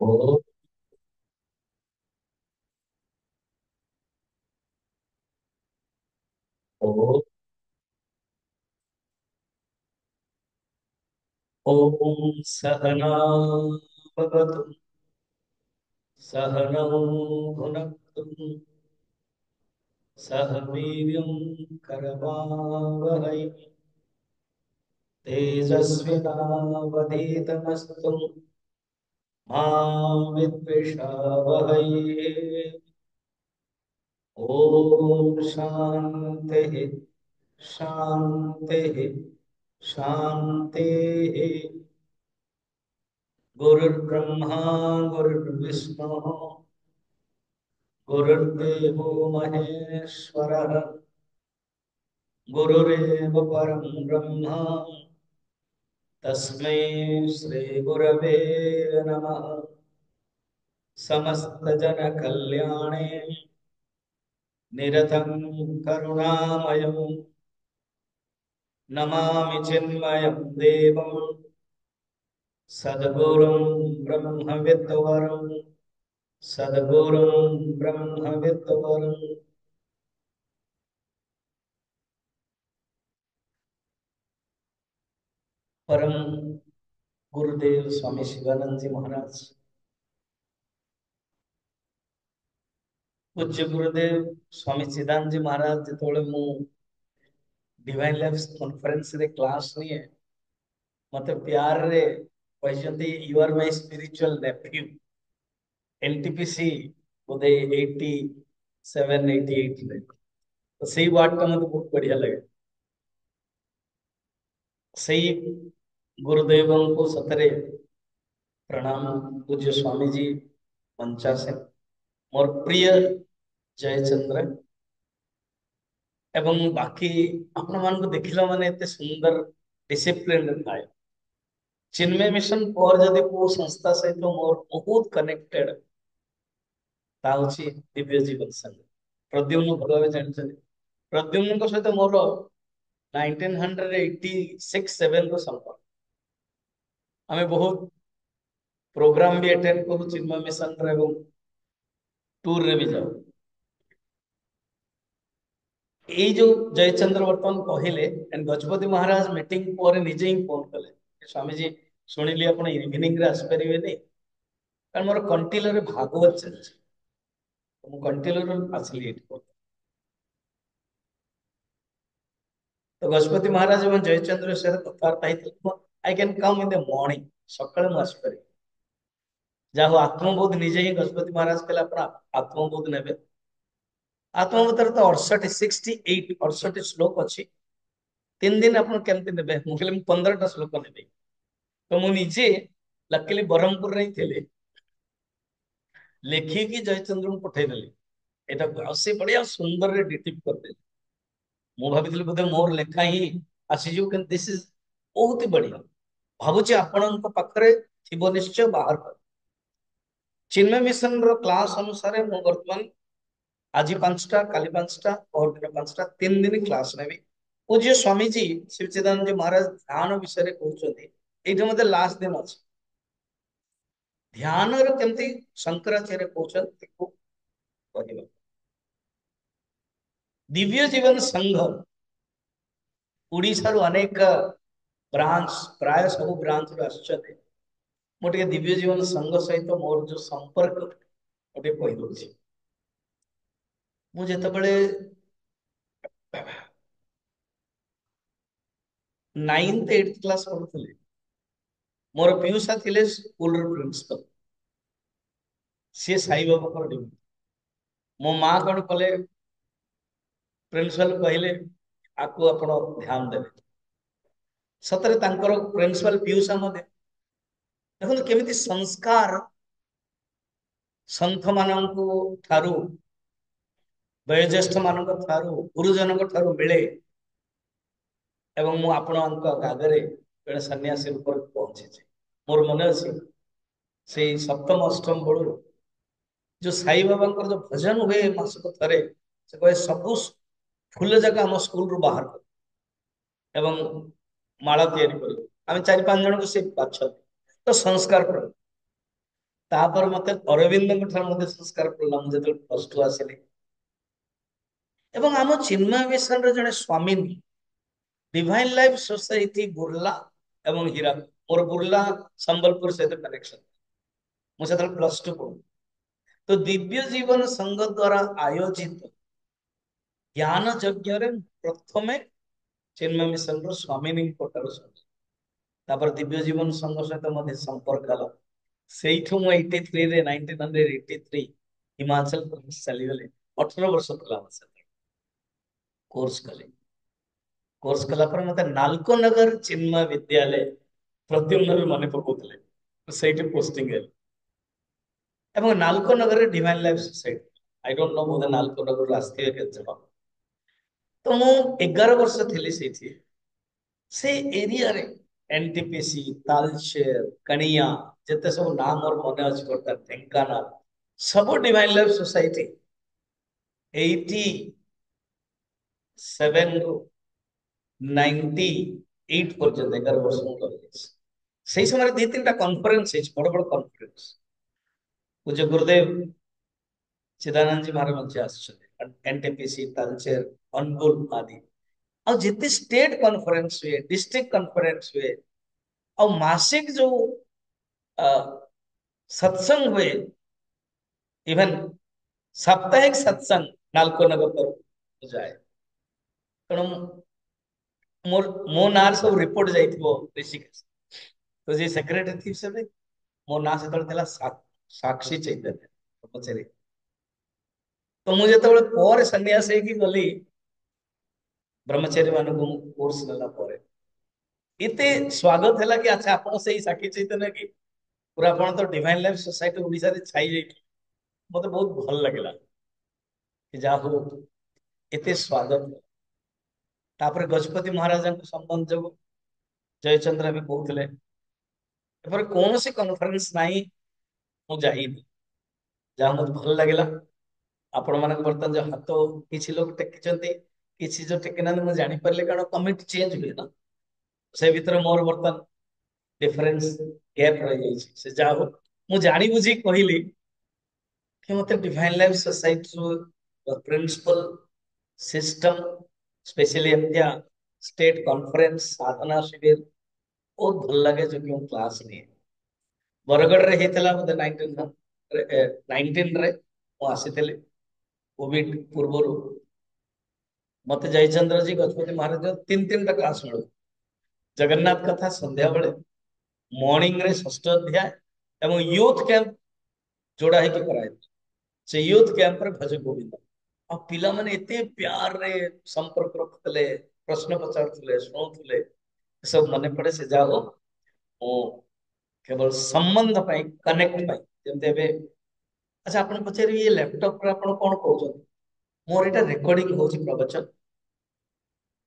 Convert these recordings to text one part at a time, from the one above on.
ओ ओ ओम सहना भवतु सहनौ भुनक्तु सह वीर्यं करवावहै तेजस्विनावधीतमस्तु मा विद्विषावहै। ओम शांति शांति शांति। गुरुर्ब्रह्मा गुरुर्विष्णु गुरुर्देवो महेश्वरः गुरुरेव परं ब्रह्म तस्मै श्री गुरवे नमः। समस्त जन कल्याणे निरतं करुणामयं नमामि चिन्मयं देवं सद्गुरुं ब्रह्मविद्वरं सद्गुरुं ब्रह्मविद्वरं। परम गुरुदेव स्वामी शिवानंद जी महाराज, पूज्य गुरुदेव स्वामी चिदानंद जी महाराज जिते मु डिवाइन लाइफ कॉन्फ्रेंस रे क्लास नहीं है, मते प्यार रे कहते you are my spiritual nephew. NTPC बोधे 87 88 रे, तो सही वार्ड टा मते बहुत बढ़िया लगे। सही गुरुदेव को सतरे प्रणाम। पूज्य स्वामी जी मंचा से मोर प्रिय जयचंद्र एवं बाकी आपण मान को देखिला माने एते सुंदर डिसिप्लिन थाए। चिन्मय मिशन पर जदि को संस्था सहित मोर बहुत कनेक्टेड ता होची दिव्य जीवन संघ। प्रद्युम्न भल भावे जानछथि, प्रद्युम्न को सहित मोर 1986 7 रो संपर्क। आमे बहुत प्रोग्राम भी अटेंड करू चिन्मय मिशन रे एवं टूर रे भी जाऊ। এই जो जयचंद्र वर्तमान कहले एंड गजपति महाराज मीटिंग पर निजे ही फोन कले, स्वामी जी सुनिली आपण इवनिंग रे आसी परिबे नहीं, कारण मोर कंटिलो रे भागवत चलछि, मु कंटिलो रे आसली एठ। तो गजपति महाराज एवं जयचंद्र सहित कथबार्ता होइतिल, I can come in the morning, सकाळ मु आसी परिबे। जाहो आत्मबोध निजे ही गजपति महाराज कहले आपण आत्मबोध नेबे। आत्मबोध रे तो 68 68 68 श्लोक अछि, 3 दिन आपण केमति नेबे? मु कहले 15टा श्लोक नेबे। तो मु निजे लकीली बरहमपुर रे थिले, लेखिकी जयचंद्र को पठेइ देली एटा से बढ़िया सुंदर रे डिटिप कर दे। मु भाबिथिली बोधे मोर लेखा ही आसीजु, कि दिस इज बहुत ही बढ़िया। भाबुची आपणक पाखरे थिबो निश्चय बाहर कर। चिन्मय मिशन रो क्लास अनुसार मु वर्तमान आज 5टा काली 5टा और दिन 5टा 3 दिन क्लास नेबी। पूज्य स्वामी जी शिवचिदानंद जी महाराज ध्यान विषय कहते ये मते लास्ट दिन अच्छे ध्यान केमती शंकराचार्य कहते दिव्य जीवन संघ उड़ीसा अनेक ब्रांच प्राय सब ब्रांच आसते। मुझे दिव्य जीवन संघ सहित मोर जो संपर्क गोटे कहीदे, मुझे 9th 8th क्लास पढ़ुली, मोर पियूषा थिले स्कूल प्रिंसिपल, सी साई बाबा ड्यूटी। मो माँ कौन कले, प्रिंसिपल कहले आपको आप ध्यान देवे। सतरे प्रिंसिपल पियूषा देखो केमिति संस्कार सन्थ मानू ठारू वयोज्येष्ठ मान गुरुजन मिले। एवं मु आपण आगे बेले सन्यासी रूप पहुंची मोर मन अच्छे से सप्तम अष्टम बड़ू जो साई बाबा जो भजन हुए मासक थे से कहे सबू फूल जाक आम स्कूल रू बाहर कर एवं माला तैयारी कर आम 4 5 जन को से बाछ तो संस्कार कर तापर मते अरविंद ठार मते संस्कार पड़ला मुझे तो प्लस टू आसिले एवं आम चिन्मय मिशन रे जने स्वामी डिवाइन लाइफ सोसाइटी बुर्ला एवं हीरा मोर बुर्ला संबलपुर सहित कनेक्शन मुझे तो प्लस टू पढ़ू तो दिव्य जीवन संघ द्वारा आयोजित ज्ञान यज्ञ रे प्रथमे चिन्मय मिशन रो स्वामी कोटार तापर दिव्य जीवन संघ सहित मध्य संपर्क हला ସେଇଠୁ ମୁଁ 83 ରେ 1983 ହିମାଚଳ ପ୍ରଦେଶ ଚାଲିଗଲି 18 ବର୍ଷ ଥିଲା ମୋ ସେତେବେଳେ କୋର୍ସ କଲା ପରେ ମତେ ନାଲକୋ ନଗର ଚିନ୍ମୟ ବିଦ୍ୟାଳୟ ପ୍ରଦ୍ୟୁମ୍ନ ବି ମନେ ପକଉଥିଲେ ସେଇଠି ପୋଷ୍ଟିଂ ହେଲି ଏବଂ ନାଲକୋ ନଗରରେ divine life society I don't know ବୋଧେ ନାଲକୋ ନଗରରୁ ଆସିଥିବେ କେତେ ଜଣ ତ ମୁଁ 11 ବର୍ଷ ଥିଲି ସେଇଠି ସେ ଏରିଆରେ एनटीपीसी तालचेर कणिया जिते सब नाम और मन अच्छी करता ढेंकानाल सब डिवाइन लाइफ सोसाइटी 87 रु 98 पर्यंत 11 वर्ष से समय दी तीन कॉन्फ्रेंस बड़ बड़ कॉन्फ्रेंस पूज्य गुरुदेव चिदानंद जी महाराज एनटीपीसी तालचेर अनुगुल आदि और जितने स्टेट कॉन्फ्रेंस हुए डिस्ट्रिक्ट कॉन्फ्रेंस हुए और मासिक जो सत्संग हुए इवन साप्ताहिक सत्संग नालको नगर पर जाए तेणु मोर मो नार सब रिपोर्ट जाइथिबो ऋषिकेश तो जे सेक्रेटरी थी से मो ना से तळतेला साक्षी चैतन्य पचेरी तो मु जेतबेले पर सन्यास हे की गली ब्रह्मचारी मानक कोर्स नेला पर इते स्वागत है कि अच्छा आप साक्षी चैतन्य की पूरा अपन तो डिवाइन लाइफ सोसाइटी ओडिसा रे छाई जाई मते बहुत भल लगला कि जा हो एते स्वागत तापर गजपति महाराज को संबंध जो जयचंद्र भी कहते एपर कौन सी कॉन्फ्रेंस नहीं मु जाइनी जहाँ मत भल लगला आपण मानक बर्तन जो हाथ किसी लोग टेकिचंती किसी जो टेकिना मु जानि परले कारण कमिटी चेंज हुए ना से भीतर मोर बर्तन डिफरेंस गैप रह जाई से जा हो मु जानि बुझी कहली कि मते डिवाइन लाइफ सोसाइटी रो प्रिंसिपल सिस्टम स्पेशली एमतिया स्टेट कॉन्फ्रेंस साधना शिविर बहुत भल लगे जो कि हम क्लास नहीं बरगढ़ रे हेतला मते 19 रे मु आसीतले कोविड पूर्वरु मते जयचंद्र जी गजपति महाराज तीन तीन टा क्लास मिलू जगन्नाथ कथा संध्या बेले मॉर्निंग रे षष्ठ अध्याय एवं यूथ कैंप जोड़ा है कि कराए से यूथ कैंप रे भज गोविंद आ पिला माने एते प्यार रे संपर्क रखतले प्रश्न पचारतले सुनतले सब मने पड़े से जाओ ओ केवल संबंध पाई कनेक्ट पाई जेमते बे अच्छा आपण पचारि ये लैपटॉप पर आपण कोन कहउछन मोर एटा रिकॉर्डिंग होची प्रवचन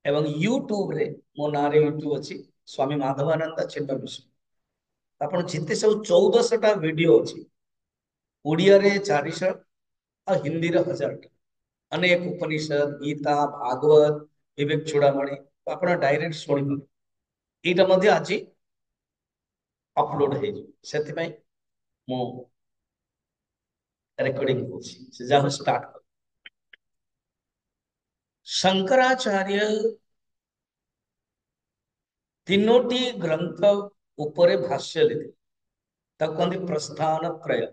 एवं यूट्यूब रे मो नारे यूट्यूब अछि स्वामी माधवानंद चिन्मय मिशन आपण जिते सब 1400 टा वीडियो अछि ओडिया रे 400 और हिंदी रे 1000 टा अनेक उपनिषद गीता भागवत विवेक चूड़ामणि तो आपण डायरेक्ट सुनि एटा मध्ये आज अपलोड हे सेति पई मो रिकॉर्डिंग होची से जा स्टार्ट कर शंकराचार्य तीनोटी ग्रंथ उपरे भाष्य लिखे ताको कहते प्रस्थान त्रय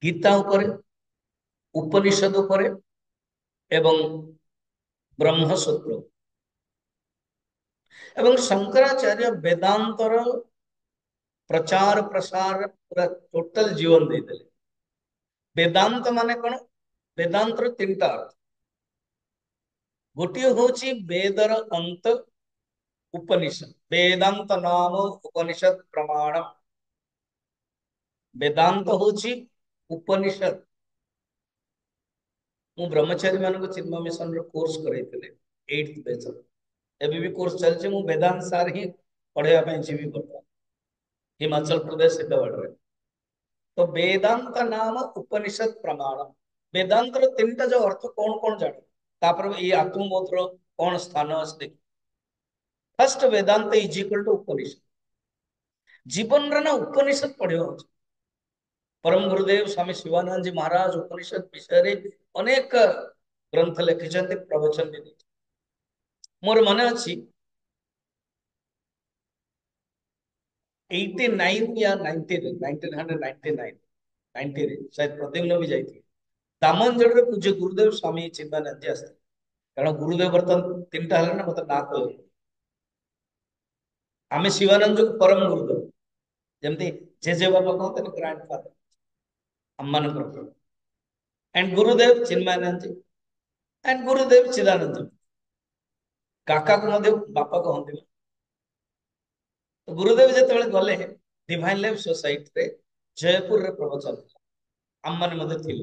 गीता उपरे उपनिषद उपरे एवं ब्रह्मसूत्र एवं शंकराचार्य वेदांतर प्रचार प्रसार पूरा टोटल जीवन दे देले वेदांत माने कौन वेदांतर तीनटा अर्थ गोटे होची वेदर अंत उपनिषद वेदांत नाम उपनिषद प्रमाण वेदांत होची उपनिषद मु ब्रह्मचारी मानक चिन्मय मिशन रो कोर्स करैतले 8th बैच एबी भी कोर्स चलचे मु वेदांत सार ही पढ़ेया पई जीवी करता हिमाचल प्रदेश से तो वेदांत नाम उपनिषद प्रमाण वेदांत रो तीनटा जो अर्थ कौन कौन जाने तापर ये आत्मबोध रो कौन स्थान अछि first Vedanta is equal to Upanishad जीवन रे ना उपनिषद पढ़ियो परम गुरुदेव स्वामी शिवानंद जी महाराज उपनिषद विषय अनेक ग्रंथ लिखिं प्रवचन भी मोर मन अच्छी 89 या 90 1999 90 शायद प्रद्युम्न भी जाइए दामनजोड़ रे पूज्य गुरुदेव स्वामी चिन्मयानंद जी आसते कारण गुरुदेव बर्तमान 3टा है ना मतलब ना कह आम शिवानंद जो परम गुरुदेव जमती जेजे बाबा कहते हैं grand father Amman and Gurudev Chinmayanand ji and गुरुदेव चिदानंद जी काका को मध्य बापा कहते तो गुरुदेव जो गले डिवाइन लाइफ सोसाइटी रे जयपुर रे प्रवचन आम मैंने मध्य थी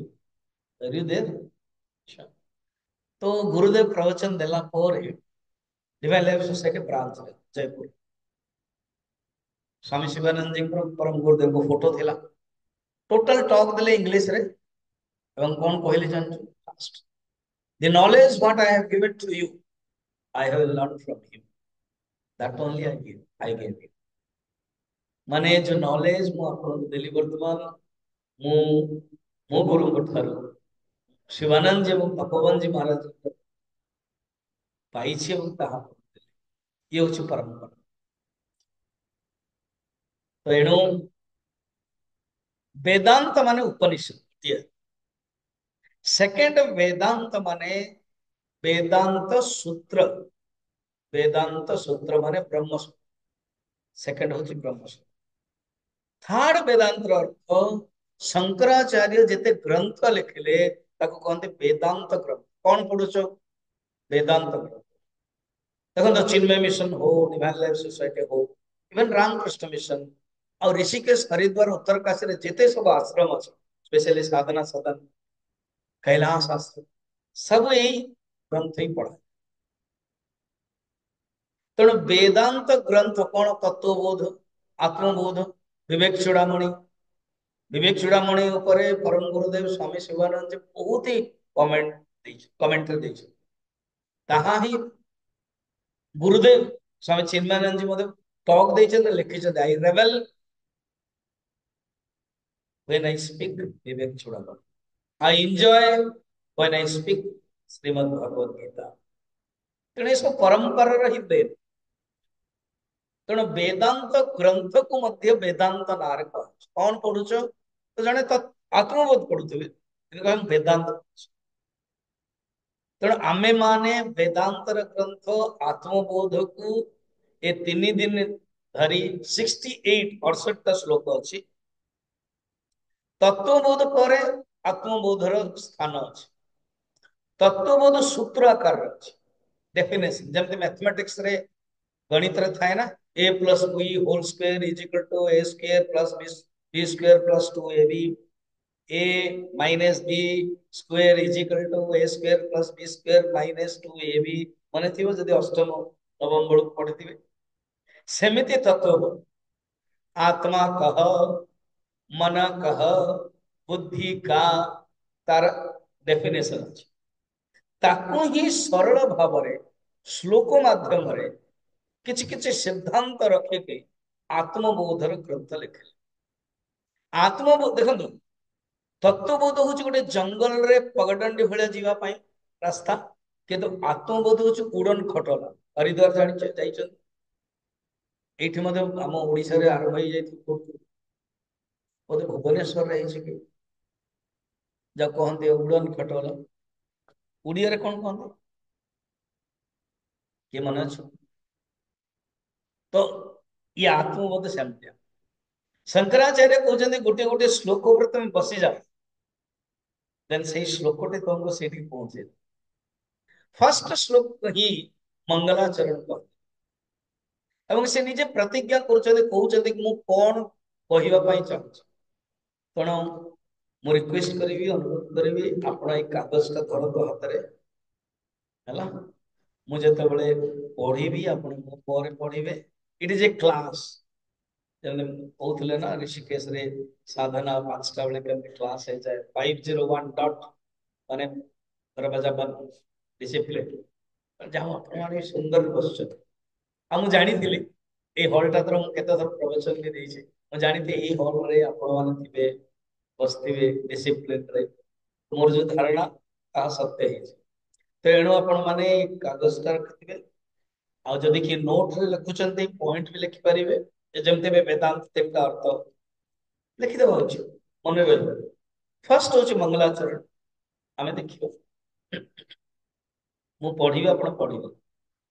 गुरुदेव अच्छा तो गुरुदेव प्रवचन देला डिवाइन लाइफ सोसाइटी ब्रांच रे जयपुर स्वामी शिवानंद जी परम गुरुदेव को फोटो थिला टोटल टॉक देले इंग्लिश रे एवं कौन कहले जानछु fast the knowledge what I have given to you I have learn from him that only I give you माने जो नॉलेज मु आपन देली वर्तमान मु मो गुरु को ठारो शिवानंद जी तपोवन जी महाराज पाई छे ताहा ये होछि परंपरा तो एणु वेदांत माने उपनिषद सेकंड वेदांत माने वेदांत सूत्र माने ब्रह्म सेकंड होछि ब्रह्म थर्ड वेदांत अर्थ शंकराचार्य जिते ग्रंथ लिखिले ताको कहते वेदांत ग्रंथ कौन पढ़ुछ वेदांत ग्रंथ देखो चिन्मय मिशन हो डिवाइन लाइफ सोसाइटी हो इवन रामकृष्ण मिशन और ऋषिकेश हरिद्वार उत्तरकाशी रे जेते सब आश्रम अछि स्पेशली साधना सदन कैलाश आश्रम सब यही ग्रंथ ही पढ़ा तेणु वेदांत ग्रंथ कौन तत्वबोध आत्मबोध विवेक चूड़ामणि उपरे परम गुरुदेव स्वामी शिवानंद जी बहुत ही कमेंट ताहा ही गुरुदेव स्वामी चिन्मयानंद जी मतलब टॉक लिखिं I revel when I speak Viveka Chudamani I enjoy when I speak Shrimad Bhagavad Gita तेणु सब परंपरा ही देन तेणु वेदांत ग्रंथ को मध्य वेदांत नारे कौन पढ़ुच तो जने आत्मबोध पढ़ुवे वेदांत तेणु आमे माने वेदांत ग्रंथ आत्मबोध को ए 3 दिन धरी 68 श्लोक अच्छी तत्वबोध पर आत्मबोधर स्थान अच्छी तत्वबोध सूत्र आकार डेफिनेशन जमती मैथमेटिक्स रे गणित रे थाए ना a plus b whole square is equal to a square plus b square plus 2ab a minus b square is equal to a square plus b square minus 2ab माने थिबो जदि अष्टम नवम बड़ पढ़िथिबे सेमिति तत्व आत्मा कह मन कह बुद्धि का तार डेफिनेशन अछि ताकू ही सरल भाव रे श्लोक माध्यम रे किछि किछि सिद्धांत रखे आत्मबोधर ग्रंथ लिखे आत्मबोध देखो तत्वबोध हूँ गोटे जंगल रे पगडंडी भाया जावाई रास्ता किंतु आत्मबोध हूँ उड़न खटला हरिद्वार जान आम ओडिशा रे आरंभ हो जाते बोधे भुवनेश्वर कि कहते उड़न खटला उड़िया रे कौन कहते किए मन अच्छ तो ये आत्मबोध सेमतिया शंकराचार्य कहते गोटे गोटे श्लोक उपर तुम बसी जाओ देन से श्लोकटे तुमको से पहुंचे फर्स्ट श्लोक ही मंगलाचरण कहते से निजे प्रतिज्ञा कहते कौन कहवाई चाहूँ तेणु मु रिक्वेस्ट करी अनुरोध करी आप कागज टा धरत हाथ है मुझे पढ़ी आप पढ़े इट इज ए क्लास कहते ना ऋषिकेश रे साधना 5टा बेले क्लास है जाए 501 डॉट माने दरवाजा बंद डिसिप्लिन जहाँ आप सुंदर बस मुझे जानी ए हॉल टा तो मुझे प्रवचन भी जानी हॉल रे आपण मैंने थे ବସିଥିବେ ଡିସିପ୍ଲିନ ରେ, ମୋର ଯୋଉ ଧାରଣା ତାହା ସତ୍ୟ ହେଇଛି। ତେଣୁ ଆପଣ ମାନେ କାଗଜଟା ରଖିଥିବେ, ଆଉ ଯଦି କିଏ ନୋଟ ରେ ଲେଖୁଛନ୍ତି ପଏଣ୍ଟ ବି ଲେଖିପାରିବେ। ଯେମିତି ଏବେ ବେଦାନ୍ତ ତିନିଟା ଅର୍ଥ ଲେଖିଦେବା ଉଚିତ, ମନେ ରହିବ। ଫାର୍ଷ୍ଟ ହଉଛି ମଙ୍ଗଳାଚରଣ, ଆମେ ଦେଖିବା, ମୁଁ ପଢିବି ଆପଣ ପଢିବେ।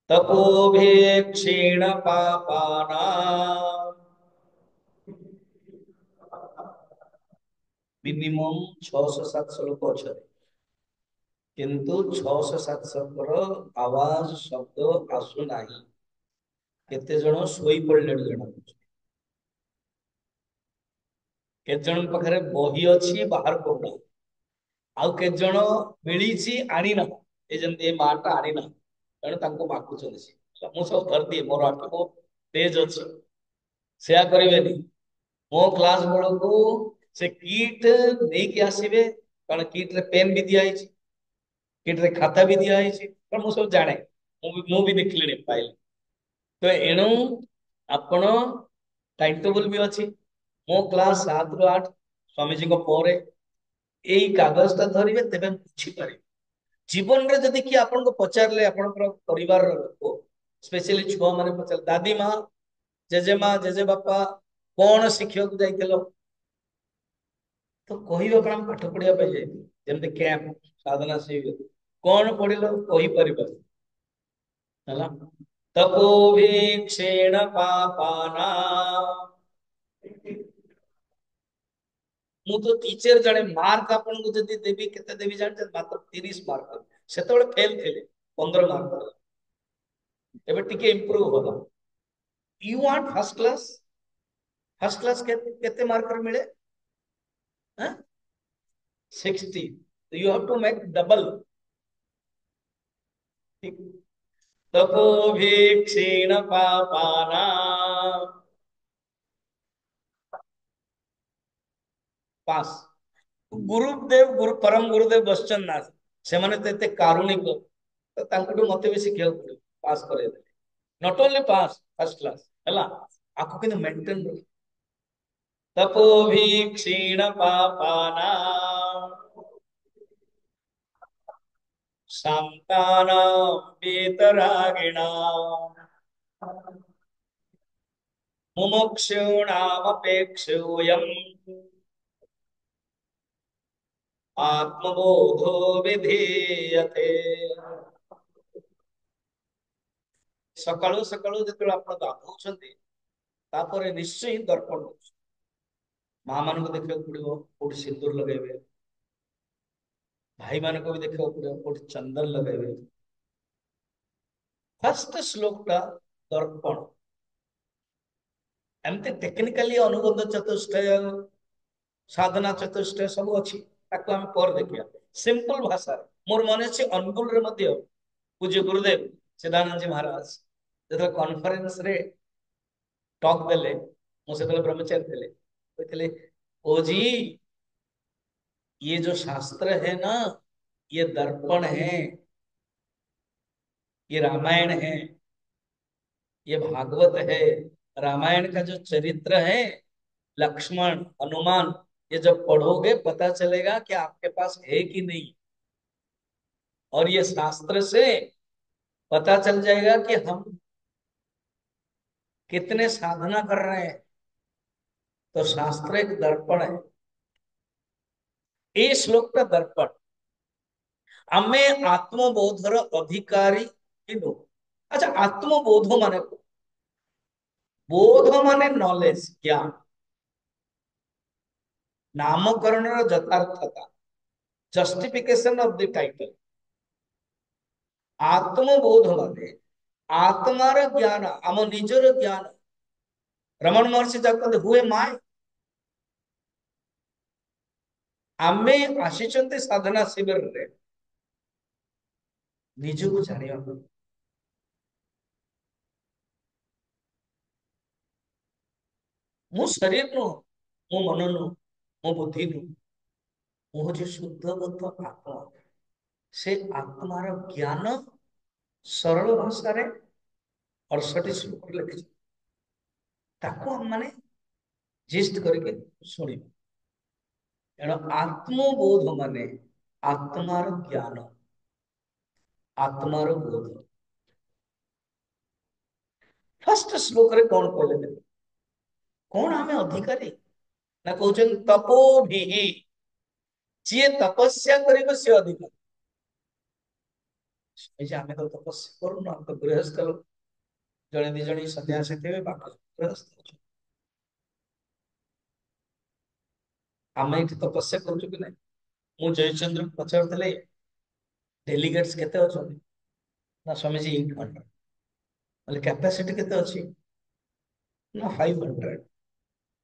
ତପୋଭୀକ୍ଷୀଣ ପାପାନାଂ, ମିନିମମ୍ 600-700 ଲୋକ ଅଛନ୍ତି, କିନ୍ତୁ 600-700ଙ୍କର ଆୱାଜ ଶବ୍ଦ ଆସୁନାହିଁ। କେତେ ଜଣ ଶୋଇ ପଡିଲେଣି ଜଣା ପଡୁଛି। କେତେ ଜଣଙ୍କ ପାଖରେ ବହି ଅଛି ବାହାର କରୁନାହିଁ, ଆଉ କେତେ ଜଣ ମିଳିଛି ଆଣିନା, ଏ ଯେମିତି ଏ ମାଟା ଆଣିନା, ତେଣୁ ତାଙ୍କୁ ମାଗୁଛନ୍ତି ସେ। ମୁଁ ସବୁ ଧରିଦିଏ, ମୋର ଆଠକୁ ପେଜ ଅଛି, ସେୟା କରିବେନି। ମୋ କ୍ଲାସ ବେଳକୁ ସେ କିଟ୍ ନେଇକି ଆସିବେ, କାରଣ କିଟ୍ ରେ ପେନ୍ ବି ଦିଆହେଇଛି, କିଟ୍ ରେ ଖାତା ବି ଦିଆହେଇଛି, କାରଣ ମୁଁ ସବୁ ଜାଣେ, ମୁଁ ବି ଦେଖିଲିଣି ପାଇଲି। ତ ଏଣୁ ଆପଣ ଟାଇମ ଟେବୁଲ ବି ଅଛି। ମୋ କ୍ଲାସ 7 ରୁ 8 ସ୍ୱାମୀଜୀଙ୍କ ପରେ, ଏଇ କାଗଜ ଟା ଧରିବେ, ତେବେ ବୁଝିପାରିବେ। ଜୀବନରେ ଯଦି କିଏ ଆପଣଙ୍କୁ ପଚାରିଲେ, ଆପଣଙ୍କର ପରିବାରର ଲୋକ, ସ୍ପେଶାଲି ଛୁଆ ମାନେ ପଚାରିଲେ, ଦାଦି ମା, ଜେଜେମା, ଜେଜେ ବାପା, କଣ ଶିଖିବାକୁ ଯାଇଥିଲ, ତ କହିବ କଣ, ଆମେ ପାଠ ପଢିବା ପାଇଁ ଯାଇଥିଲୁ, ଯେମିତି କ୍ୟାମ୍ପ ସାଧନା ଶିବିର। କଣ ପଢିଲ କହିପାରିବ ହେଲା। ତପୋଭୀକ୍ଷେଣ ପାପାନାଂ, ମୁଁ ତ ଟିଚର ଜଣେ, ମାର୍କ ଆପଣଙ୍କୁ ଯଦି ଦେବି, କେତେ ଦେବି ଜାଣିଛନ୍ତି? ମାତ୍ର 30 ମାର୍କ। ସେତେବେଳେ ଫେଲ ଥିଲେ 15 ମାର୍କ, ଏବେ ଟିକେ ଇମ୍ପ୍ରୁଭ ହେଲା। You want first class? First class କେତେ ମାର୍କ ମିଳେ? 60। You have to make double. तपोभीक्षीण पापानां, पास। ଗୁରୁଦେବ, ପରମ ଗୁରୁଦେବ ବସିଛନ୍ତି ନା, ସେମାନେ ତ ଏତେ କାରୁଣିକ, ତ ତାଙ୍କଠୁ ମତେ ବି ଶିଖିବାକୁ ପଡିବ, ପାସ୍ କରେଇଦେଲେ। ନଟ ଓନ୍ଲି ପାସ୍, ଫାର୍ଷ୍ଟ କ୍ଲାସ ହେଲା, ଆକୁ କିନ୍ତୁ ମେଣ୍ଟେନ ରଖ। ତପୋଭୀକ୍ଷୀଣ ପାପାନାଂ, ଶାନ୍ତାନାଂ वीतरागिणां, मुमुक्षूणामपेक्षूयम् आत्मबोधो विधीयते। ସକାଳୁ ସକାଳୁ ଯେତେବେଳେ ଆପଣ ଗାଧଉଛନ୍ତି, ତାପରେ ନିଶ୍ଚୟ ଦର୍ପଣ ଦଉଛନ୍ତି। ମା ମାନଙ୍କୁ ଦେଖିବାକୁ ପଡିବ, କୋଉଠି ସିନ୍ଦୁର ଲଗେଇବେ, ଭାଇ ମାନଙ୍କୁ ବି ଦେଖିବାକୁ ପଡିବ, କୋଉଠି ଚନ୍ଦନ ଲଗେଇବେ। ଫାର୍ଷ୍ଟ ଶ୍ଲୋକ ଟା ଦର୍ପଣ। ଏମିତି ଟେକ୍ନିକାଲି ଅନୁବନ୍ଧ ଚତୁଷ୍ଟୟ, ସାଧନା ଚତୁଷ୍ଟୟ ସବୁ ଅଛି, ତାକୁ ଆମେ ପରେ ଦେଖିବା। ସିମ୍ପଲ ଭାଷାରେ, ମୋର ମନେ ଅଛି ଅନୁଗୁଳରେ ମଧ୍ୟ ପୂଜ୍ୟ ଗୁରୁଦେବ ଚିଦାନନ୍ଦଜୀ ମହାରାଜ ଯେତେବେଳେ କନଫରେନ୍ସ ରେ ଟକ୍ ଦେଲେ, ମୁଁ ସେତେବେଳେ ବ୍ରହ୍ମଚାରୀ ଥିଲେ, कहते ओ जी, ये जो शास्त्र है ना, ये दर्पण है, ये रामायण है, ये भागवत है। रामायण का जो चरित्र है, लक्ष्मण हनुमान, ये जब पढ़ोगे पता चलेगा कि आपके पास है कि नहीं, और ये शास्त्र से पता चल जाएगा कि हम कितने साधना कर रहे हैं। तो शास्त्र एक दर्पण है, ये श्लोक का दर्पण। आमे आत्मबोधर अधिकारी कि नुह। अच्छा, आत्मबोध माने बोध माने नॉलेज, ज्ञान, नामकरण यथार्थता, जस्टिफिकेशन ऑफ द टाइटल। आत्मबोध माने आत्मार ज्ञान, आम निजर ज्ञान। रमण महर्षि कहते हुए माय, आमे आसीचंते साधना शिविर रे निजକୁ ଜାଣିବା ପାଇଁ। ମୁଁ ଶରୀର ନୁହଁ, ମୁଁ ମନ ନୁହଁ, ମୋ ବୁଦ୍ଧି ନୁହଁ, ମୁଁ ହଉଛି ଶୁଦ୍ଧ ବୁଦ୍ଧ ଆତ୍ମା। ସେ ଆତ୍ମାର ଜ୍ଞାନ ସରଳ ଭାଷାରେ 68 ଶ୍ଲୋକରେ ଲେଖିଛି, ତାକୁ ଆମେ ମାନେ ଜିଷ୍ଟ କରିକି ଶୁଣିବା। एणु आत्मबोध माने आत्मार ज्ञान, आत्मार बोध। फर्स्ट श्लोक रे कौन कहले, कौन आमे अधिकारी ना कहउछन तपो भी, जे तपस्या करिबो से अधिकारी। ए जे आमे तो तपस्या करू ना, तो गृहस्थ लोग जणे दी जणी सन्यासी थे बाकी गृहस्थ अछन। आमे इति तपस्या करू कि नहीं। मु जयचंद्र पचारतले डेलीगेट्स केते अछन ना, स्वामी जी 800, मतलब कैपेसिटी केते अछि ना 500।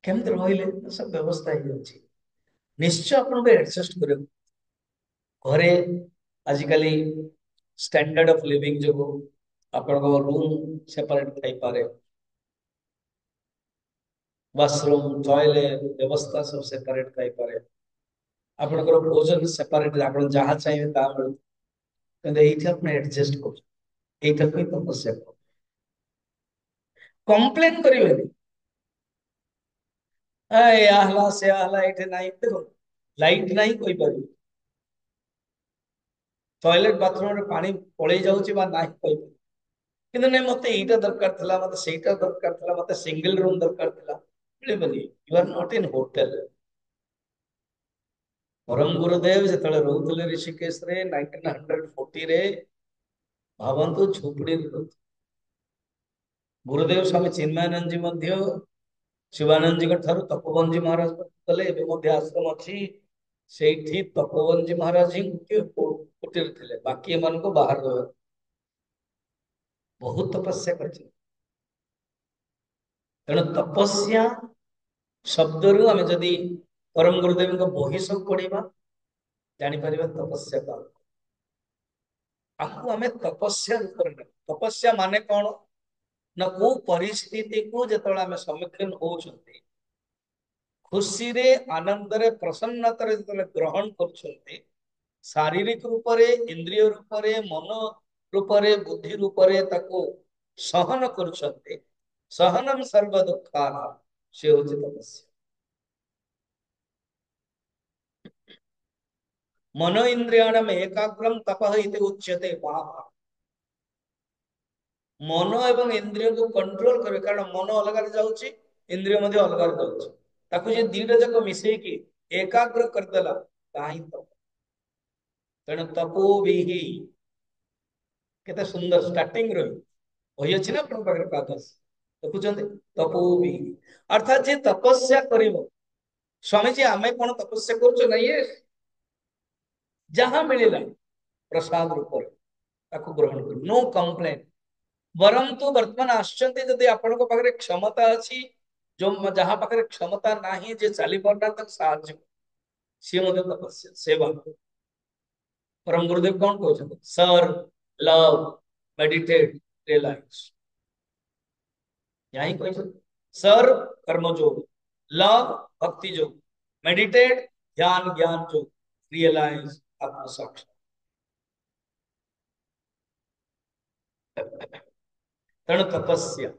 केमते रहिले सब व्यवस्था ही अछि, निश्चय अपन को एडजस्ट करियो। घरे आजिकली स्टैंडर्ड ऑफ लिविंग जो अपन को रूम सेपरेट थाई पारे, वाशरूम टॉयलेट व्यवस्था सब सेपरेट थाई पारे, अपन को भोजन सेपरेट, अपन जहाँ चाहिए ता मिल, 근데 ଏଇଠି ଆପଣ एडजस्ट କରୁ, ଏଇଟାକୁ ହିଁ ତପସ୍ୟା କରୁ। କମ୍ପ୍ଲେନ କରିବେନି, या हला से हला एठे नहीं। देखो लाइट नहीं कोई पारि, टॉयलेट बाथरूम रे पानी पळेई जाउची बा नाही कोई पारि, କିନ୍ତୁ ନାଇଁ ମତେ ଏଇଟା ଦରକାର ଥିଲା, ମତେ ସେଇଟା ଦରକାର ଥିଲା, ମତେ ସିଙ୍ଗଲ ରୁम ଦରକାର ଥିଲା, ମିଳିବନି। You are not in hotel. परम गुरुदेव ଯେତେବେଳେ ରହୁଥିଲେ ଋଷିକେଶ ରେ 1940 ରେ, ଭାବନ୍ତୁ ଝୁପଡି ରେ ରହୁଥିଲେ। गुरुदेव स्वामी चिन्मयानंद जी ମଧ୍ୟ शिवानंद जी ठाରୁ तपोवन महाराज गले, ଏବେ ମଧ୍ୟ आश्रम ଅଛି ସେଇଠି। तपोवन महाराज ही कुटीर ଥିଲେ, बाकी एମାନଙ୍କୁ बाहर रहे, बहुत तपस्या करते। तेणु तपस्या शब्द रु आम जदि परम गुरुदेव बही सब पढ़ा जापर तपस्या का आम तपस्या रूप। तपस्या माने कौन ना, को परिस्थिति को जिते आम सम्मुखीन होती, खुशी रे आनंद रे प्रसन्नता जो ग्रहण कर, शारीरिक रूप से इंद्रिय रूप से मन रूप से बुद्धि रूप से ताको सहन कर, सहनम सर्व दुखा से हूँ तपस्या। मनो इंद्रियाणम एकाग्रम तपः इति उच्यते। मन एवं इंद्रिय को कंट्रोल करे, कारण मन अलग जाउची, इंद्रिय मध्ये अलग जाउची, ताको जे दीटा जक मिसे की एकाग्र करदेला ताही तप। तेणु तपो विहि केते सुंदर स्टार्टिंग रही होई अछि ना, अपन पाखरे कागज देखुचंते तपो विहि, अर्थात जे तपस्या करिवो। स्वामी जी आमे कोन तपस्या करछु ना, ये जहां मिलिला प्रसाद रूप ताको ग्रहण करू, नो कंप्लेन। वरम तो वर्तमान आश्चर्य जदि आपण पाखे क्षमता अच्छी, जो जहां पाखे क्षमता नहीं जे चली पारना तक साहाଯ୍य सी मध्य तपस्या सेवा। परम गुरुदेव कौन कहते, सर्व लव मेडिटेट रियलाइज, यही कह सर्व कर्म योग, लव भक्ति योग, मेडिटेट ध्यान ज्ञान योग, रियलाइज आत्म साक्षात। तेणु तपस्या,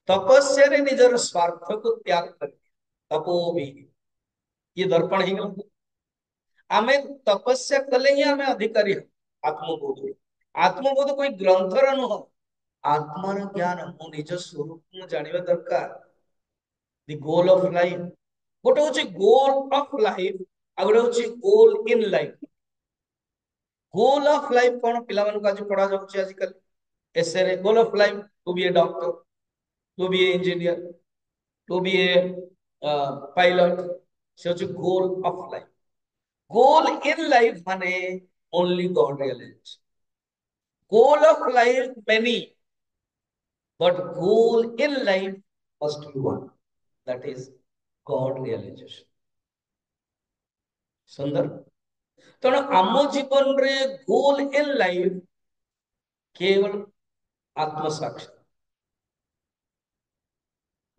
तपस्या रे निजर स्वार्थ को त्याग कर तपो भी, ये दर्पण ही गल। आमे तपस्या कले ही आमे अधिकारी आत्मबोध। आत्मबोध कोई ग्रंथर नुह, आत्मार ज्ञान मु निज स्वरूप मु जानिबा दरकार। द गोल ऑफ लाइफ गोटे होची गोल ऑफ लाइफ, आ गोटे होची goal in life. Goal of life कोन पिला मन को आज पढ़ा जाउची आजकल एसे रे, goal of life to be a doctor, to be a engineer, to be a pilot, से होची goal of life. Goal in life माने only God realise. Goal of life many, but goal in life must be one, that is God realization। सुंदर। तेणु आम जीवन रे गोल in life केवल आत्म साक्षात,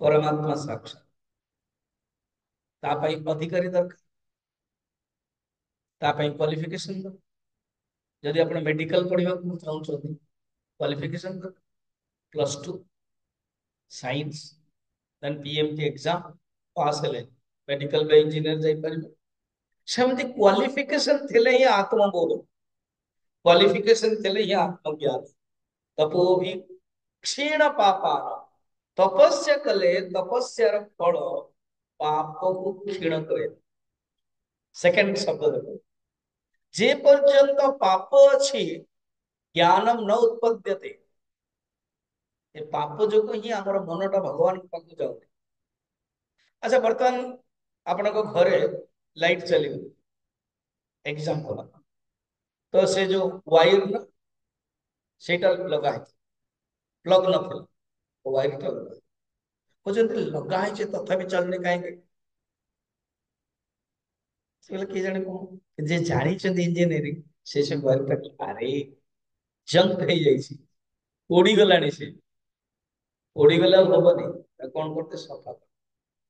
परमात्मा साक्षात, तापाई अधिकारी दरकार, तापाई क्वालिफिकेशन दरकार। यदि आपण मेडिकल पढ़िबा को चाहउछथि, क्वालिफिकेशन दरकार, +2 science, then PMT exam pass हेले मेडिकल बे इंजीनियर जाई परिबे। सेमती क्वालिफिकेशन थिले ही आत्मबोध, क्वालिफिकेशन थिले ही आत्मज्ञान। तपो भी क्षीण पापा, तपस्या कले तपस्यार फल पाप को क्षीण करे। सेकंड शब्द देखो, जे पर्यंत पाप अछि ज्ञानम न उत्पद्यते। ये पाप जो ही आमर मनटा भगवान पाखु जाऊ। अच्छा बर्तमान आपण घरे लाइट चली एग्जांपल, तो से जो वायर ना सेटा लगा है, प्लग न था, वायर टा लगा वो जो लगा है तथापि चलने कहीं किए जाने कौन जे जानी इंजीनियरिंग से सब वायर टा अरे जंक हो जाइए, पोड़ी गलानी से पोड़ी गला हबनी, कौन करते सफा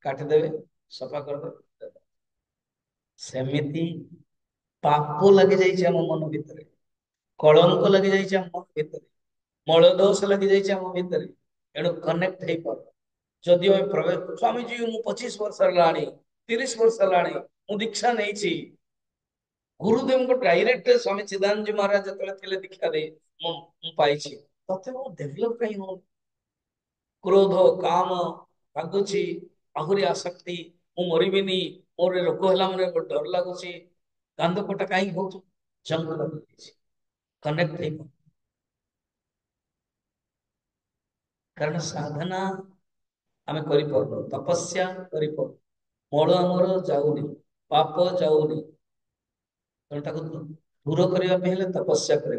काटिदेवे, सफा करदे। सेमिति पाप लगी जाइए आम मन भितर, कलंक लगी जाइए आम मन भितर, मल दोष लगी जाइए आम भितर, एणु कनेक्ट हो पार जदि प्रवेश स्वामी जी मु 25 वर्ष है 30 वर्ष है मु दीक्षा नहीं गुरुदेव को डायरेक्ट स्वामी चिदानंद जी महाराज जो दीक्षा दे पाई तथे वो डेभलप कहीं हो क्रोध काम भागुची आहुरी आसक्ति मु मरबिनी मोर रोग है मैंने डर लगुच कांदपटा कहीं हो जंग लगी कनेक्ट हो कारण साधना आम कर तपस्या कर मल आमर जाऊनी पाप जाऊनी तेणु दूर करने तपस्या कर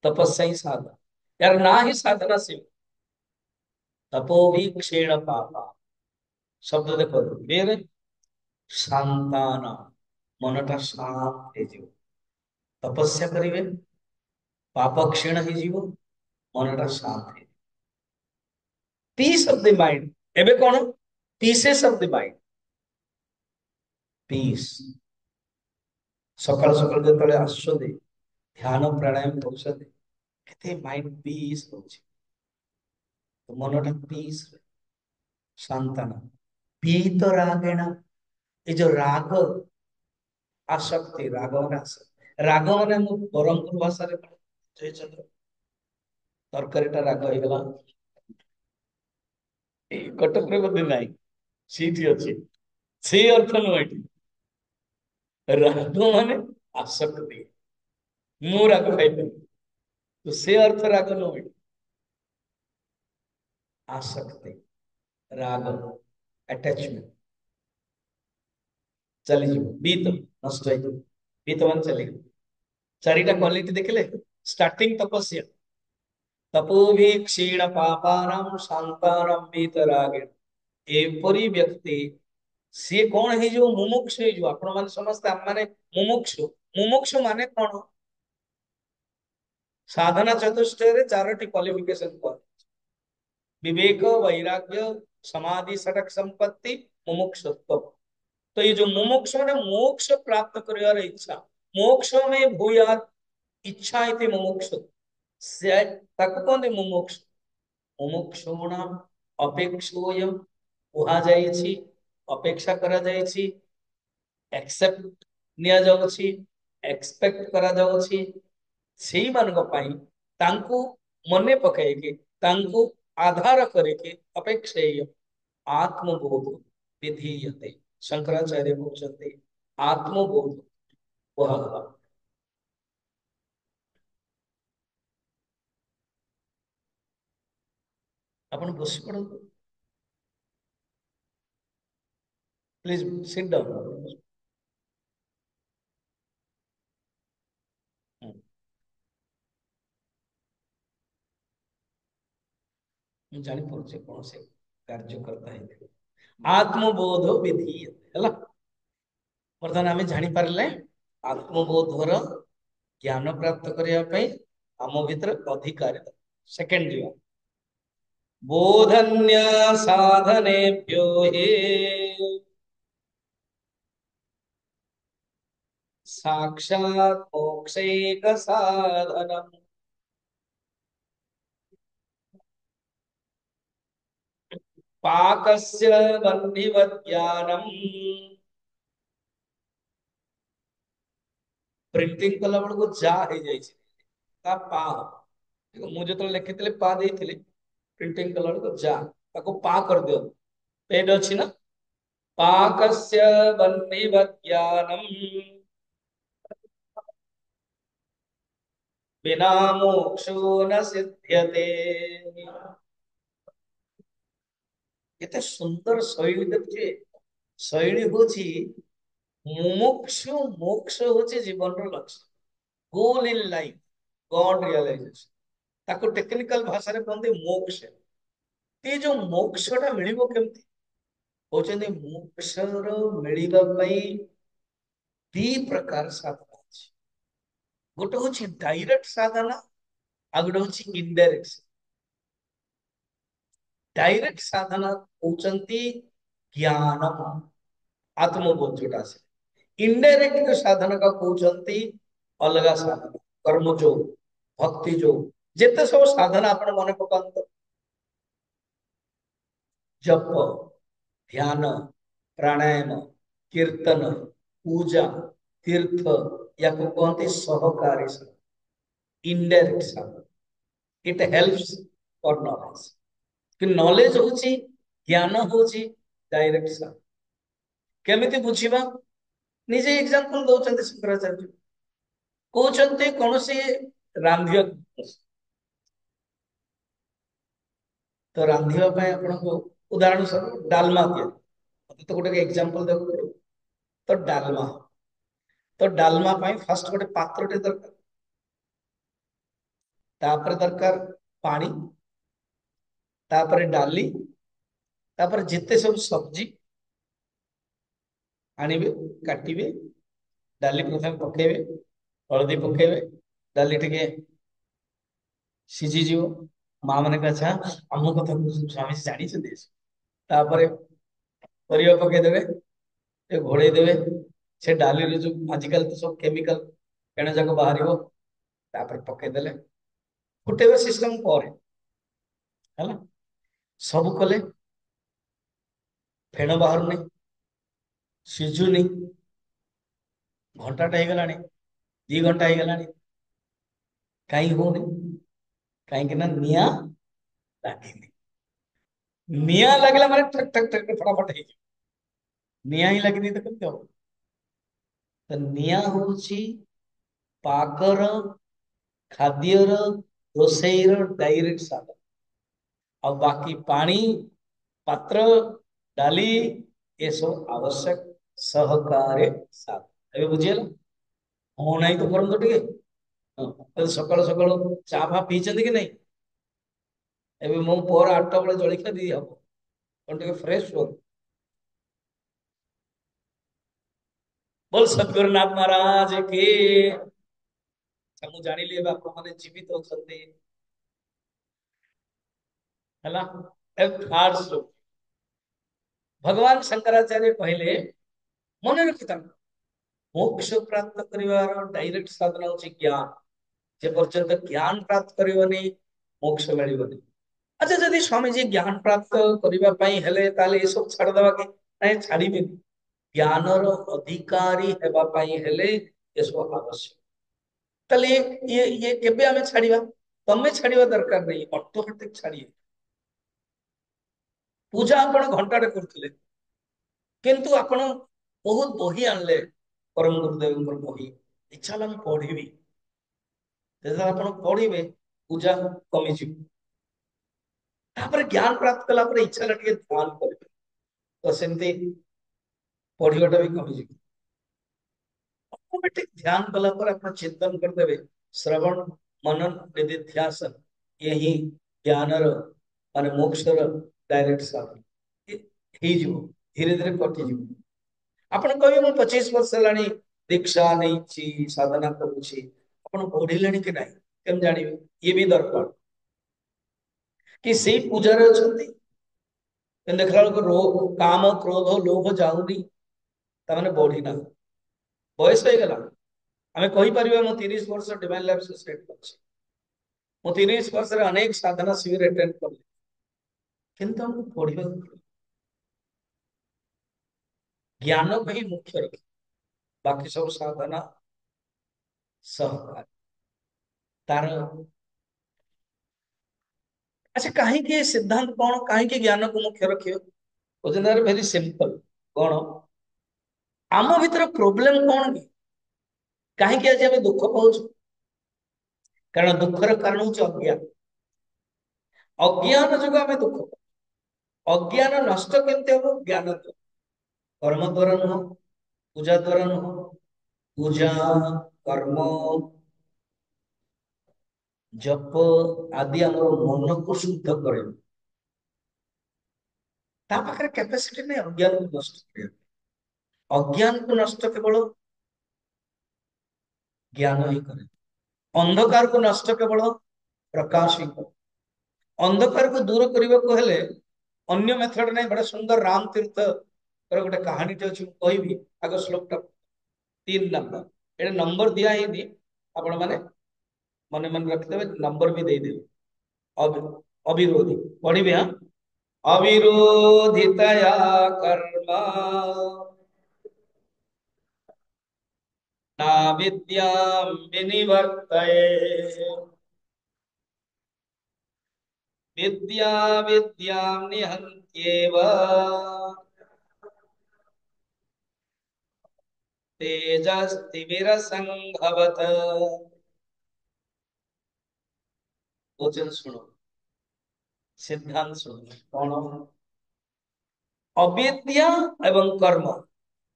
तपस्या ही साधना यार ना ही साधना से तपो भी क्षीण पापा शब्द देखो मेरे शांताना मनटा शांत हो तपस्या करेंगे पाप क्षीण हो मनटा शांत है पीस ऑफ द माइंड एबे कौन pieces of the mind peace सकाल सकाल जो आसुच्च ध्यान प्राणायाम कर माइंड पीस हो तो मनटा पीस शांताना पीत रागेण ये जो राग आसक्ति राग मैंने आसक्ति राग मैंने ब्रह्मपुर भाषा जयचंद्र तरकारी राग हो गला कटक बोधे ना सीठी अच्छी से अर्थ नुह राग माने आसक्ति मु राग खाई तो से अर्थ राग नुह आसक्ति राग अटैचमेंट चली बीत नष्ट बीत मान चली चारिटा क्वालिटी देखले स्टार्टिंग तपस्या तपो भी क्षीण पापानाम शांतानाम बीतरागेण एपरी व्यक्ति सी कौन है जो मुमुक्षु है जो आपण माने समस्त हम माने मुमुक्षु मुमुक्षु माने कौन साधना चतुष्टय रे चारोटी क्वालिफिकेशन पर विवेक वैराग्य समाधि सटक संपत्ति मुमुक्षुत्व तो ये जो मुमुक्षु ने मोक्ष प्राप्त करिवार इच्छा मोक्ष में भूयात इच्छा इति मुमुक्षु से ताको कहते मुमुक्षु मुमुक्षुणाम अपेक्षोयम कुहा जाइछि अपेक्षा करा जाइछि एक्सेप्ट निया जाउछि एक्सपेक्ट करा जाउछि सेही मानक पई तांको मने पकाइके तांको आधार करके अपेक्षेय आत्मबोध विधीयते शंकराचार्य कहते आत्मबोध कुहा आपण बस पड़ो प्लीज सिट डाउन जानी पड़े कौन से कार्य करता है आत्मबोध विधि है बर्तमान आम जापारे आत्मबोधर ज्ञान प्राप्त करने आम भीतर अधिकार सेकेंड जीवन बोधन्य साधनेभ्यो हे साक्षात् मोक्षैक साधनम् पाकस्य बन्धिवत् ज्ञानम् ପ୍ରିଣ୍ଟିଂ କଲା ବେଳକୁ ଯା ହେଇଯାଇଛି ତା ପା ହବ। ମୁଁ ଯେତେବେଳେ ଲେଖିଥିଲି ପା ଦେଇଥିଲି, ପ୍ରିଣ୍ଟିଂ କଲା ବେଳକୁ ଯା, ତାକୁ ପା କରିଦିଅନ୍ତୁ। ପେନ୍ ଅଛି ନା? ପାକस्य ବह्निवज्ञानम् ବିନା ମୋକ୍ଷो ନ ସିଦ୍ଧ୍ୟତେ। କେତେ ସୁନ୍ଦର ଶୈଳୀ ଦେଖୁଛି। ଶୈଳୀ ହଉଛି ମୁମୁକ୍ଷୁ ମୋକ୍ଷ ହଉଛି ଜୀବନର ଲକ୍ଷ୍ୟ, ଗୋଲ ଇନ୍ ଲାଇଫ, ଗଡ ରିୟଲାଇଜେସନ। ତାକୁ ଟେକ୍ନିକାଲ ଭାଷାରେ କୁହନ୍ତି ମୋକ୍ଷ। ଏ ଯୋଉ ମୋକ୍ଷ ଟା ମିଳିବ କେମିତି? କହୁଛନ୍ତି ମୋକ୍ଷର ମିଳିବା ପାଇଁ ଦି ପ୍ରକାର ସାଧନା ଅଛି। ଗୋଟେ ହଉଛି ଡାଇରେକ୍ଟ ସାଧନା, ଆଉ ଗୋଟେ ହଉଛି ଇନଡାଇରେକ୍ଟ। ଡାଇରେକ୍ଟ ସାଧନା କହୁଛନ୍ତି ଜ୍ଞାନ, ଆତ୍ମବୋଧ ଯୋଉଟା ଆସେ। ଇନଡାଇରେକ୍ଟ ସାଧନା का କହୁଛନ୍ତି ଅଲଗା ସାଧନା, କର୍ମ ଯୋଗ, ଭକ୍ତି ଯୋଗ। ଯେତେ ସବୁ ସାଧନା ଆପଣ ମନେ ପକାନ୍ତୁ, ଜପ, ଧ୍ୟାନ, ପ୍ରାଣାୟାମ, କୀର୍ତ୍ତନ, ପୂଜା, ତୀର୍ଥ, ୟାକୁ କହନ୍ତି ସହକାରୀ ସାଧନା, ଇନଡାଇରେକ୍ଟ ସାଧନା। ଇଟ ହେଲ୍ପସ ଫର ନଲେଜ। कि नॉलेज होची, ज्ञान होची डायरेक्ट साधना। केमिति बुझिबा? निजे एग्जांपल दउचंती शंकराचार्य। कहउचंती कोनोसी रांधिया, तो रांधिया ପାଇଁ ଆପଣଙ୍କୁ उदाहरण स्वरूप डालमा दिया, तो गोटे एग्जांपल देखो पड़ो। तो डालमा, तो डालमा ପାଇଁ फर्स्ट गोटे पात्रटे दरकार, तापर दरकार पानी, तापर डाली, तापर जिते सब सब्जी आनिबे, काटिबे, डाली प्रथम पकेबे, हळदी पकेबे, डाली टिके सिझी जीव। माँ माने कहा आम कथा स्वामी जानी तापर परिया पकई देवे, घोड़े देवे, से डाली रे जो आजिकल तो सब केमिकल एणे जाक बाहर, तापर पकई देले, फुटेबे सिस्टम पर है सब कले, फेण बाहर नहीं, सिझुनी, घंटाटा हो गलानी, 2 घंटा हो गलानी, कहीं होनी, कहीं निया लगे। निया लगला माने ठक ठक ठक फटाफट हो, निया ही लगी तो केमती हम? तो निया होची पाकर, खाद्यर, रोषेईर डायरेक्ट साधन। आ बाकी पानी, पात्र, डाली, ये सब आवश्यक सहकार्य साधन। अबे बुझिएला? हाँ नहीं तो करम तो टिके। हाँ, सकाळ सकाळ चा फा पीचंदी कि नहीं? एबे मो पर 8टा बेले जळिखा दी हबो, कोन टिके फ्रेश हो। बोल सद्गुरुनाथ महाराज की। ମୁଁ ଜାଣିଲି ଏବେ ଆପଣ ମାନେ ଜୀବିତ ଅଛନ୍ତି ହେଲା। ଥାर्ड श्लोक भगवान शंकराचार्य कहले मन रखिता, मोक्ष प्राप्त करिवार डायरेक्ट साधन होची ज्ञान। जे पर्यंत ज्ञान प्राप्त करिवनी मोक्ष मिलिबनी। अच्छा जदि स्वामी जी ज्ञान प्राप्त करिवा पई हेले ताले ए सब छाड़ दवा के नहीं छाड़ीबे। ज्ञानर अधिकारी हेबा पई हेले ए सब आवश्यक। ताले ये केबे हमें छाड़ीबा? तमे छाड़ीबा दरकार नहीं, ऑटोमेटिक छाड़िए। पूजा आपण घंटाटे करथिले, किंतु आपण बहुत बही आनले परम गुरुदेव बही, इच्छा ला पढ़ी, ଆପଣ ପଢିବେ ପୂଜା କମିଯିବ। ତାପରେ ज्ञान प्राप्त कला पर इच्छा ला टिके ध्यान करिवे, तो सेमती पढ़िबाटा भी कमिଯିବ। ऑटोमेटिक ध्यान कला पर अपन चिंतन कर देबे, श्रवण मनन निधिध्यासन, यही ज्ञानर माने मोक्षर डायरेक्ट साधन ही जो धीरे धीरे कटि जीव। आपण कहबे मु 25 वर्ष लानी दीक्षा नहीं छी, साधना करू छी, आपण पढ़िलेनी कि नहीं केम जानिबे? ये भी दरकार कि से पूजा रे अछंती, देखला रो काम क्रोध लोभ जाउनी, तामाने बढ़ी ना, बयस हो गला। आमे कहि परिबा मु 30 वर्ष डिवाइन लाइफ सोसाइटी अछि, मु 30 वर्ष रे अनेक साधना शिविर अटेंड करली, किंतु हमको पढ़िबा ज्ञान को ही मुख्य रख, बाकी सब साधना ସହକାରୀ ତାର ଆଚ୍ଛା କାହିଁକି ଏ ସିଦ୍ଧାନ୍ତ କଣ କାହିଁକି ଜ୍ଞାନକୁ ମୁଖ୍ୟ ରଖିବ କହୁଛନ୍ତି ଭେରି ସିମ୍ପଲ କଣ ଆମ ଭିତରେ ପ୍ରୋବ୍ଲେମ କଣ କି କାହିଁକି ଆଜି ଆମେ ଦୁଃଖ ପାଉଛୁ କାରଣ ଦୁଃଖର କାରଣ ହଉଛି ଅଜ୍ଞାନ ଅଜ୍ଞାନ ଯୋଗୁଁ ଆମେ ଦୁଃଖ ପାଉ ଅଜ୍ଞାନ ନଷ୍ଟ କେମିତି ହବ ଜ୍ଞାନ ଦ୍ୱାରା କର୍ମ ଦ୍ୱାରା ନୁହଁ ପୂଜା ଦ୍ୱାରା ନୁହଁ ପୂଜା କର୍ମ ଜପ ଆଦି ଆମର ମନକୁ ଶୁଦ୍ଧ କରିବ ତା ପାଖରେ କ୍ୟାପାସିଟି ନାହିଁ ଅଜ୍ଞାନକୁ ନଷ୍ଟ କରିବା ଅଜ୍ଞାନକୁ ନଷ୍ଟ କେବଳ ଜ୍ଞାନ ହିଁ କରେ ଅନ୍ଧକାରକୁ ନଷ୍ଟ କେବଳ ପ୍ରକାଶ ହିଁ କରେ ଅନ୍ଧକାରକୁ ଦୂର କରିବାକୁ ହେଲେ ଅନ୍ୟ ମେଥଡ ନାହିଁ ବଡ ସୁନ୍ଦର ରାମ ତୀର୍ଥ ଗୋଟେ କାହାଣୀଟେ ଅଛି ମୁଁ କହିବି ଆଗ ଶ୍ଲୋକଟା 3 ନମ୍ବର ଏଟା ନମ୍ବର ଦିଆ ହେଇନି ଆପଣ ମାନେ ମନେ ମନେ ରଖିଦେବେ ନମ୍ବର ବି ଦେଇଦେବେ ଅବିରୋଧୀ ପଢିବେ ହଁ अविरोधितया कर्म न विद्यां विनिवर्तये विद्या विद्यां निहन्त्येव तेजस्तिमिरसङ्घवत् वचन सुनो सिद्धांत सुनो कौन अविद्या एवं कर्म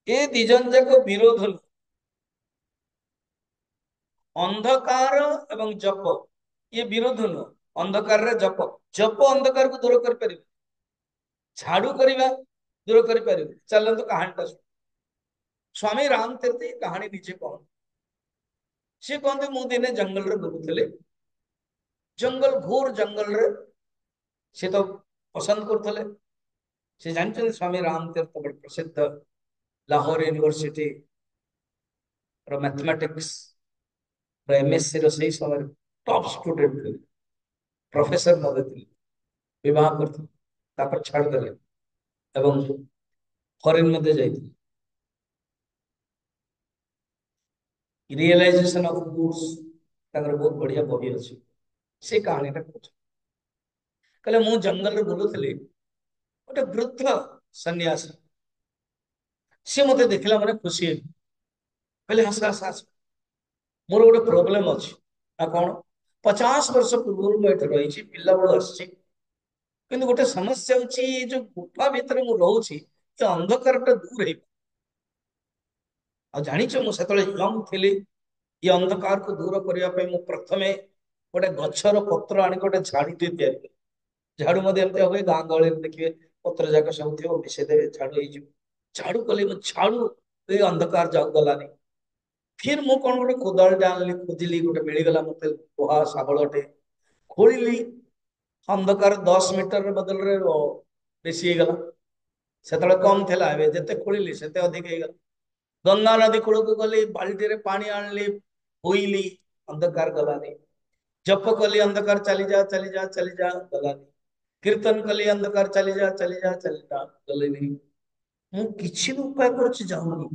ए दिजन जाक विरोध अंधकार एवं जप ये विरोध नुह अंधकार रे जप जप अंधकार को दूर कर परिबे झाड़ू करवा दूर कर परिबे चलंतु कहानी स्वामी राम तीर्थ ये कहानी निजे कह सी कहते मु दिने जंगल रे बुलुथिले जंगल घोर जंगल रे से तो पसंद करथले से जानते स्वामी राम तीर्थ बड़ प्रसिद्ध लाहौर यूनिवर्सिटी रो मैथमेटिक्स रो एमएससी रो सही समय टॉप स्टूडेंट थे प्रोफेसर मदे थे विवाह करते तापर छाड़ देले एवं फॉरेन मध्ये जाइए रियलाइजेशन ऑफ गुड्स ताकर बहुत बढ़िया बही अछि से कहानी टा कहू कहले मु जंगल रे बुलुथली गोटे वृद्ध सन्यासी सी मते देखला माने खुशी हेली कहले हस हस हस मोर गोटे प्रोब्लेम अछि आ कोन 50 वर्ष पूर्व मु एठ रही पिला बड़ आसी किंतु गोटे समस्या होची जो गुफा भीतर मु रहूची ये अंधकार टा दूर हे आ जानिछ मु सेतले यंग थिली ये अंधकार को दूर करने पे मु प्रथमे गोटे गछर पत्र आनी गोटे झाड़ू टे तैयारी कली झाड़ू मध्ये एमते होय गां गळे देखिए पत्र जाक सब थियो मिसे देबे झाड़ू हे झाड़ू कले मु झाड़ू ए अंधकार जाऊ गलानी फिर मु कोन गोटे कोदाल डालली खोजिली गोटे मिली गला मते लोहा शाबळटे खोलिली अंधकार 10 मीटर रे बदल रे बेसी हे गला सेतले कम थेला एबे जते खोलिली सेते अधिक हे गला गंगा नदी कूल को गली बाल्टी रे पानी आणली हुईली अंधकार गलानी जप कली अंधकार चली जा गलानी कीर्तन कली अंधकार चली जा गलेनी मु किछि भी उपाय करछि जाउनी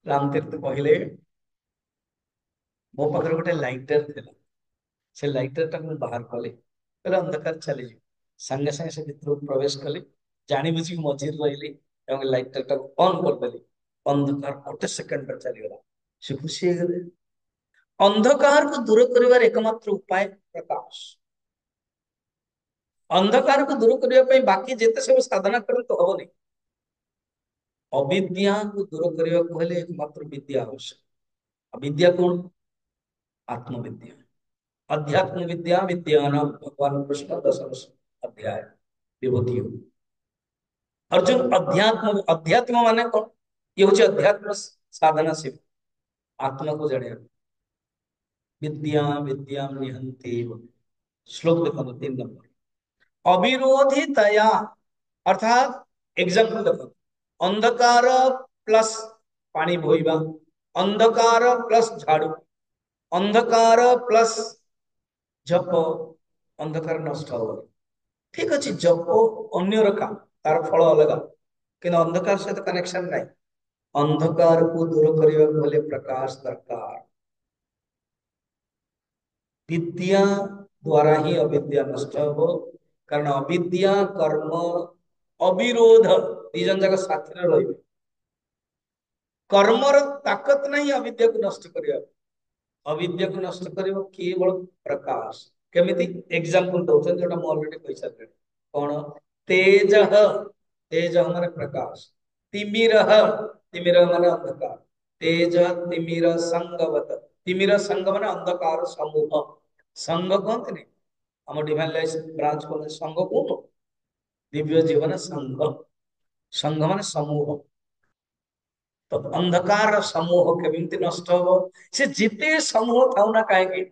रामतीर्थ कहले मो पाखर गोटे लाइटर थिला से लाइटर टा मु बाहर कले कहले अंधकार चली जा संगे संगे से भीतर प्रवेश कली जानी बुझी मझिर रहिली एवं लाइटर टा ऑन कर देली अंधकार गोटे सेकंड पर चली गला से खुशी हो गले अंधकार को दूर करिवार एकमात्र उपाय प्रकाश अंधकार को दूर करने पे बाकी जेते सब साधना करन तो हबो नहीं अविद्या को दूर करने को हेले एकमात्र विद्या आवश्यक अविद्या कौन आत्मविद्या अध्यात्म विद्या विद्यानाम भगवान कृष्ण दशम अध्याय विभूति अर्जुन अध्यात्म अध्यात्म माने कौन ये होची अध्यात्म साधना से आत्मा को जाने विद्या विद्या निहंति श्लोक देखो 3 नंबर अविरोधितया अर्थात एग्जांपल देखो अंधकार प्लस पानी बोइबा अंधकार प्लस झाड़ू अंधकार प्लस जप अंधकार नष्ट हो ठीक अच्छे जप अन्य काम तार फल अलग कि अंधकार सहित कनेक्शन नहीं अंधकार को दूर करने हेले प्रकाश दरकार। विद्या द्वारा ही अविद्या नष्ट हो, कारण अविद्या कर्म अविरोध दिजन जाक साथी रही। कर्मर ताकत नहीं अविद्या को नष्ट करने। अविद्या को नष्ट करिव केवल प्रकाश। केमिति एग्जांपल दउछन जोटा म ऑलरेडी कहि सारे कोन तेज तेज माने प्रकाश तिमिरः तिमिर माने अंधकार तेज तिमिर संगवत तिमिर संग माने अंधकार समूह संग कोन ने हम डिवाइन लाइफ ब्रांच को संग को दिव्य जीवन संग संग माने समूह तो अंधकार समूह केमिति नष्ट हो से जिते समूह थाउ ना काहे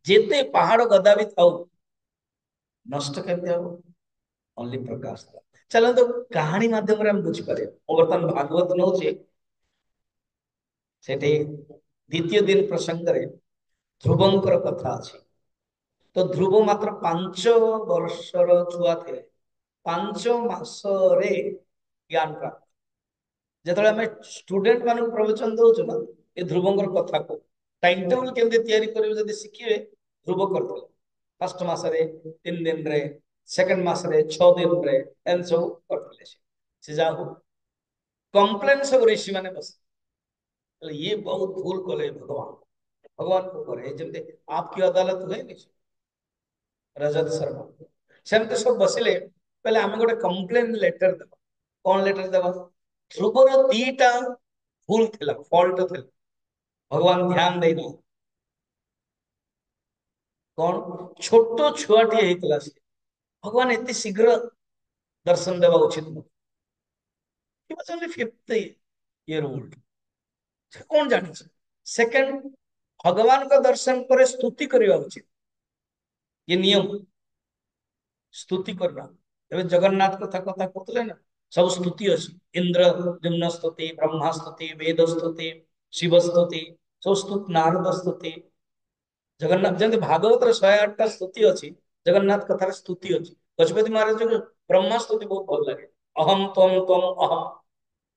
जेते पहाड़ गदा भी थाउ नष्ट केते हो ओनली प्रकाश था। चलो तो कहानी माध्यम रे हम बुझ पारे वर्तमान भागवत नउचे सेठी द्वितीय दिन प्रसंग रे ध्रुवंकर कथा अछि। तो ध्रुव मात्र 5 वर्षर छुआ थे 5 मास रे ज्ञान प्राप्त जेतले हमें स्टूडेंट मानु प्रवचन दउछ ना ए ध्रुवंकर कथा को टाइम टेबल केमते तयारी करिवे जदि सिखिवे ध्रुव करथले फर्स्ट मास रे 3 दिन रे सेकंड मास रे 6 दिन रे एन सब करथले से जाहु कंप्लेन सब ऋषि माने बस ये बहुत भूल कले भगवान भगवान को करे जमते आपकी अदालत हुए नहीं रजत शर्मा सेमते सब बसिले पहले आमे गोटे कंप्लेन लेटर देबा कौन लेटर देबा ध्रुवर दीटा भूल थिला फॉल्ट थिला भगवान ध्यान देना कौन छोट छुआटी हेतला से भगवान एते शीघ्र दर्शन देवा उचित नुह he was only 50 year old से कौन जाने सेकंड भगवान का दर्शन करे स्तुति करवा उचित ये नियम स्तुति करना एबे जगन्नाथ कथा कथा कहतले ना सब स्तुति अछि इंद्र निम्न स्तुति ब्रह्मा स्तुति वेद स्तुति शिव स्तुति सब स्तुति नारद स्तुति जगन्नाथ जंत भागवत रे 108 टा स्तुति अछि जगन्नाथ कथा रे स्तुति अछि गजपति महाराज को ब्रह्मा स्तुति बहुत भल लागे अहम त्वम त्वम अहम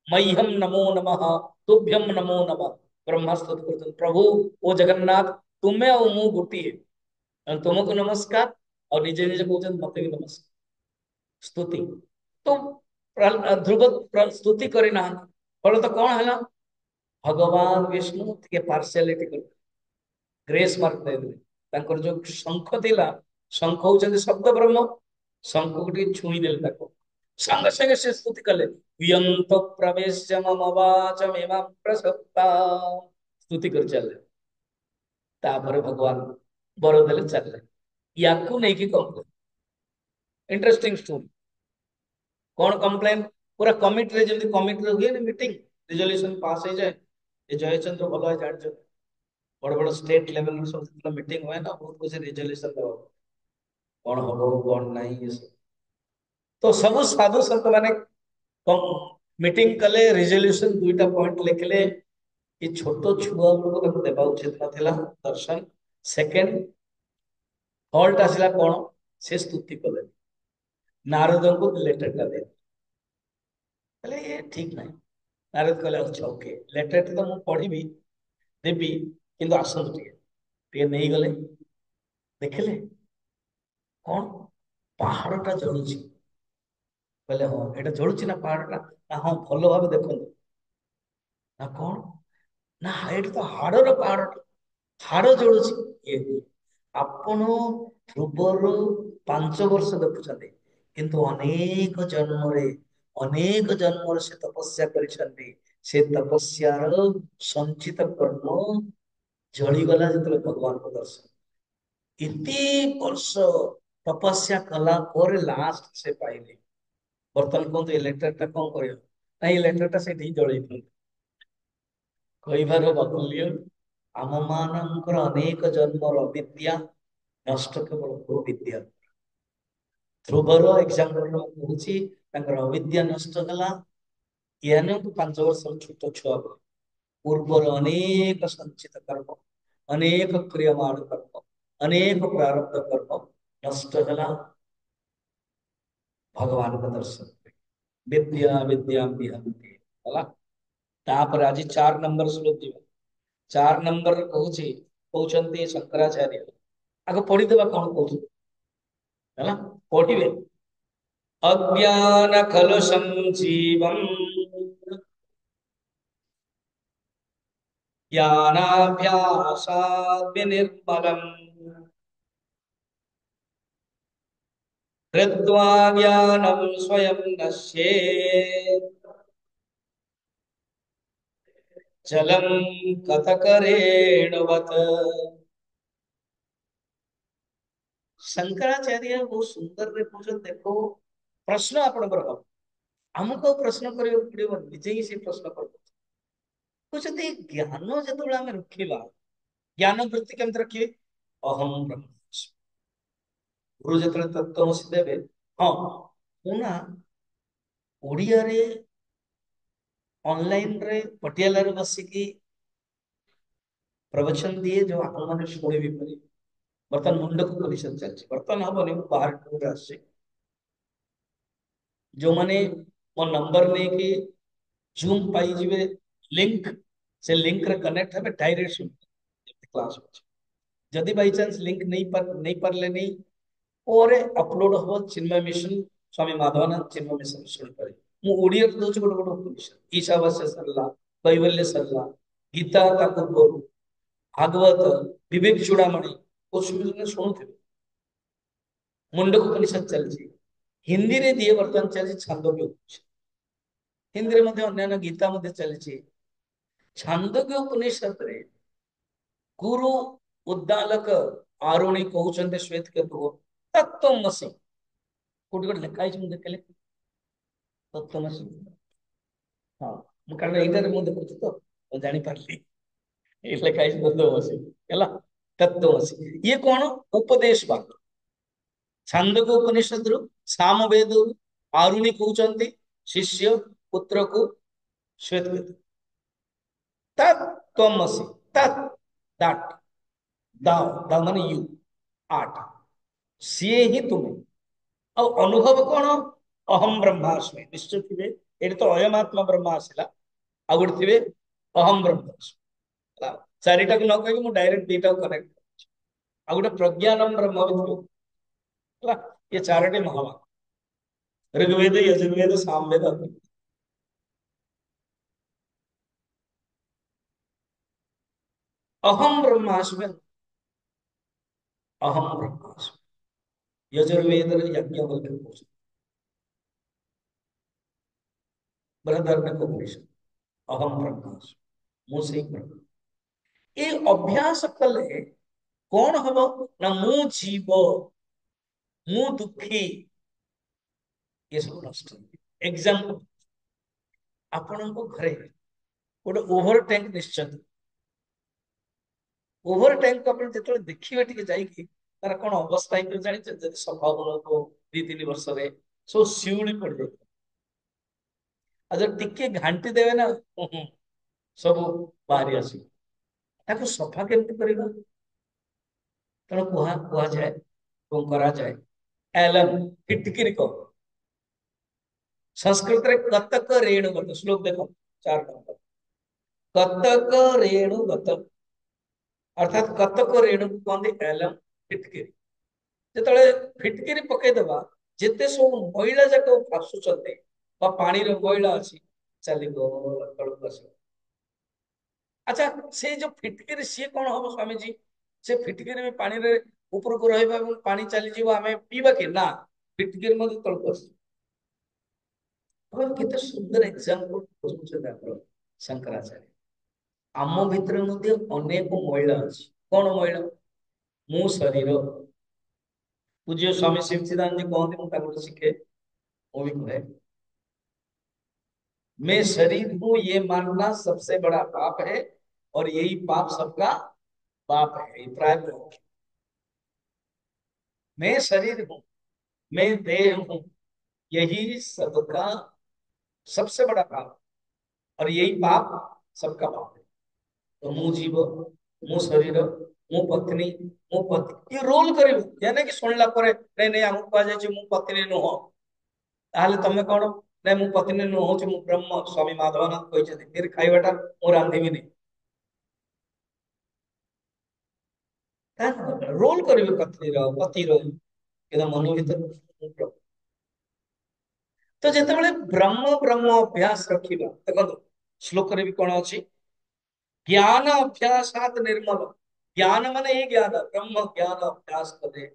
मह्यम नमो नमः तुभ्यम नमो नमः ब्रह्मा स्तुति करते प्रभु ओ जगन्नाथ तुम्हें और मु गोटिए तुमको नमस्कार और निजे निजे कहते मते भी नमस्कार स्तुति तो ध्रुव स्तुति करना फल तो कौन है भगवान विष्णु के पार्शियलिटी कर ग्रेस मार्क दे देले तांकर जो शंख थिला शंख होचंदी शब्द ब्रह्म शंख को टी छुई देले ताको संग संग से स्तुति कले यंत प्रवेश्य मम वाचमेव प्रसक्ता स्तुति कर चले तापर भगवान बर देले चले याकू नहीं की कंप्लेन इंटरेस्टिंग स्टोरी कौन कंप्लेन पूरा कमिटी रे जल्दी कमिटी रे हुए मीटिंग रिजोल्यूशन पास हो जाए ये जयचंद्र भलो है जान बड़ बड़ स्टेट लेवल सब मीटिंग हुए ना बहुत कुछ रिजोल्यूशन दो कौन हो कौन नहीं ये सब तो सब साधु संत माने मीटिंग कले रिजोल्यूशन दुईटा पॉइंट लिखले ये छोटो छुआ लोग ताको देबा उचित नथिला दर्शन सेकंड हॉल्ट आसिला कौन से स्तुति कले नारद को लेटर टा दे कहले ये ठीक नहीं नारद कहले अच्छा ओके लेटर तो मु पढ़िबी देवी किंतु आसंतु टे नहीं गले देखले कौन पहाड़टा जलुची कहले हाँ एटा जलुची ना पहाड़टा ना हाँ भल भाव देखो ना कौन ना एटा तो हाड़र पहाड़टा हाड़ जलुची ये आपण ध्रुवर 5 वर्ष देखुଛନ୍ତି किंतु अनेक जन्म से तपस्या करिसंती से तपस्यार संचित कर्म जळीगला जतले भगवान को दर्शन इति वर्ष तपस्या कला पर लास्ट से पाइले बर्तन को तो लेटर टा कौन करियो नहीं लेटर टा से ढी जळई थी कहिबार बाकुल्य आम मानकर अनेक जन्मर अविद्या नष्ट केवल गुरु विद्या ध्रुवर एग्जांपल में कहूची तांकर अविद्या नष्ट कला याने 5 वर्ष छोट छुआ पूर्वर अनेक संचित कर्म अनेक क्रियमाण कर्म अनेक प्रारब्ध कर्म नष्ट कला भगवान का दर्शन विद्या विद्या विहंति है। तापर आज 4 नंबर श्लोक जी 4 नंबर कहूची कहते शंकराचार्य आगे पढ़ीदेवा कौन कहते है पढ़िए अज्ञान खलु संजीवम ज्ञानाभ्यासाद् विनिर्मलम् कृत्वा ज्ञानं स्वयं नश्येत् जलं कथकरेणुवत्। शंकराचार्य बहुत सुंदर रे पूछन देखो प्रश्न आपणकर हम हमको प्रश्न करियो पड़ियो निजे ही से प्रश्न कर कहते ज्ञान जो आम रखा ज्ञान वृत्ति केमती रखिए अहम ब्रह्मास्मि गुरु जो तत्वमसी देवे हाँ मुना ओडिया रे ऑनलाइन रे पटियाला रे बसिकी प्रवचन दिए जो आपण माने शुणी भी पारे बर्तमान मुंडक परिषद चलछि बर्तमान हबनी बाहर टूर आसे जो माने मो नंबर ने कि जूम पाई जिवे लिंक से लिंक रे कनेक्ट हबे डायरेक्ट सुन क्लास होछि जदि बाय चांस लिंक नहीं परले नहीं और अपलोड हो चिन्मय मिशन स्वामी माधवानंद चिन्मय मिशन शुरू करे मु ओडिया दउछ गोटे गोटे उपनिषद ईशावास्य सरला कैवल्य सरला गीता ताको बोल भागवत विवेक चूड़ामणि कुछ भी शुणुथिबे मुंडक उपनिषद चलछि हिंदी रे दिए वर्तमान चलछि छांदोग्य उपनिषद हिंदी रे मध्ये अन्य गीता मध्ये चलछि छांदोग्य उपनिषद रे गुरु उद्दालक आरुणि कहउछन्ते श्वेत केतु तत्वमसि कोटि कोटि लेखा है मुझे देखले तत्वमसि हाँ मु कारण एटारे मु देखुछि तो जानि पारली ए लेखा है तत्वमसि हैला तत्वमसि ये कौन उपदेश वाक्य छांदोग्य उपनिषद रु सामवेद आरुणि कहउछन्ते शिष्य पुत्र को श्वेत केतु तत्वमसि तत् दैट दाव दाव माने यू आठ सी ही तुम्हें और अनुभव कौन अहम ब्रह्मास्मि निश्चित थे ये तो अयमात्मा ब्रह्म आसला आ गए थे अहम ब्रह्मास्मि चारिटा को न कह डायरेक्ट दीटा कनेक्ट आ गए प्रज्ञानम ब्रह्म भी ये चारोटी महावाक्य ऋग्वेद यजुर्वेद सामवेद अथर्ववेद अहम ब्रह्मास्मि अहम ब्रह्मास्मि यजुर्वेद यज्ञवल्क्य बृहदारण्यक अहम ब्रह्मास्मि मुझे ब्रह्म ये अभ्यास कले कौन हम ना मु जीव मु दुखी ये सब नष्ट एग्जांपल आपण घरे गोटे ओभर टैंक निश्चय ओभर टैंक को अपन जो देखिए टे जाइए तार कौन अवस्था जानी सफा बन 2-3 वर्ष सब शिउली पड़ जाए आज टिके घांटी देवे ना सब बाहरी आस सफा केमती कर तेणु कह जाए करा जाए एलम फिटकिरी कह संस्कृत रे कतक रेणुगत श्लोक देखो 4 नंबर कतक रेणुगत अर्थात कतक रेणु को कहते एलम फिटकिरी जिते फिटकिरी पकईदबा जिते सब मैला जाक भासुचंते पानी रो मैला अच्छी चलो तलक आस अच्छा से जो फिटकिरी सी कौन हम स्वामी जी से फिटकिरी में पानी रे ऊपर को रहा पानी चली आम पीवा कि ना फिटकिरी मध्य तलक आस केते सुंदर एग्जांपल शंकराचार्य आम भितर मध्य अनेक महिला अच्छी कौन महिला मु शरीर पूज्य स्वामी शिवचिदानंद जी कहते मुझे शिखे वो भी कहे मैं शरीर हूं ये मानना सबसे बड़ा पाप है और यही पाप सबका पाप है प्राय मैं शरीर हूं मैं देह हूं यही सबका सबसे बड़ा पाप और यही पाप सबका पाप है तो मु जीव मु शरीर मु पत्नी मु पति ये रोल करियो यानी कि सुनला परे नहीं नहीं हमको कह जाय मु पत्नी नुह ताहले तमे कोन ନାଇଁ ମୁଁ ପତ୍ନୀ नुह हूँ मु ब्रह्म स्वामी माधवानंद कहते फिर खाइबाटा मु रांधिबिनी रोल करिवे पत्नी रो पति रो एकदम मन भीतर ମୁଁ ବ୍ରହ୍ମ। ତ ଯେତେବେଳେ ବ୍ରହ୍ମ ବ୍ରହ୍ମ ଅଭ୍ୟାସ ରଖିବା ଦେଖନ୍ତୁ ଶ୍ଲୋକରେ ବି କଣ ଅଛି ज्ञान अभ्यासात निर्मल ज्ञान माने ये ज्ञान ब्रह्म ज्ञान अभ्यास करे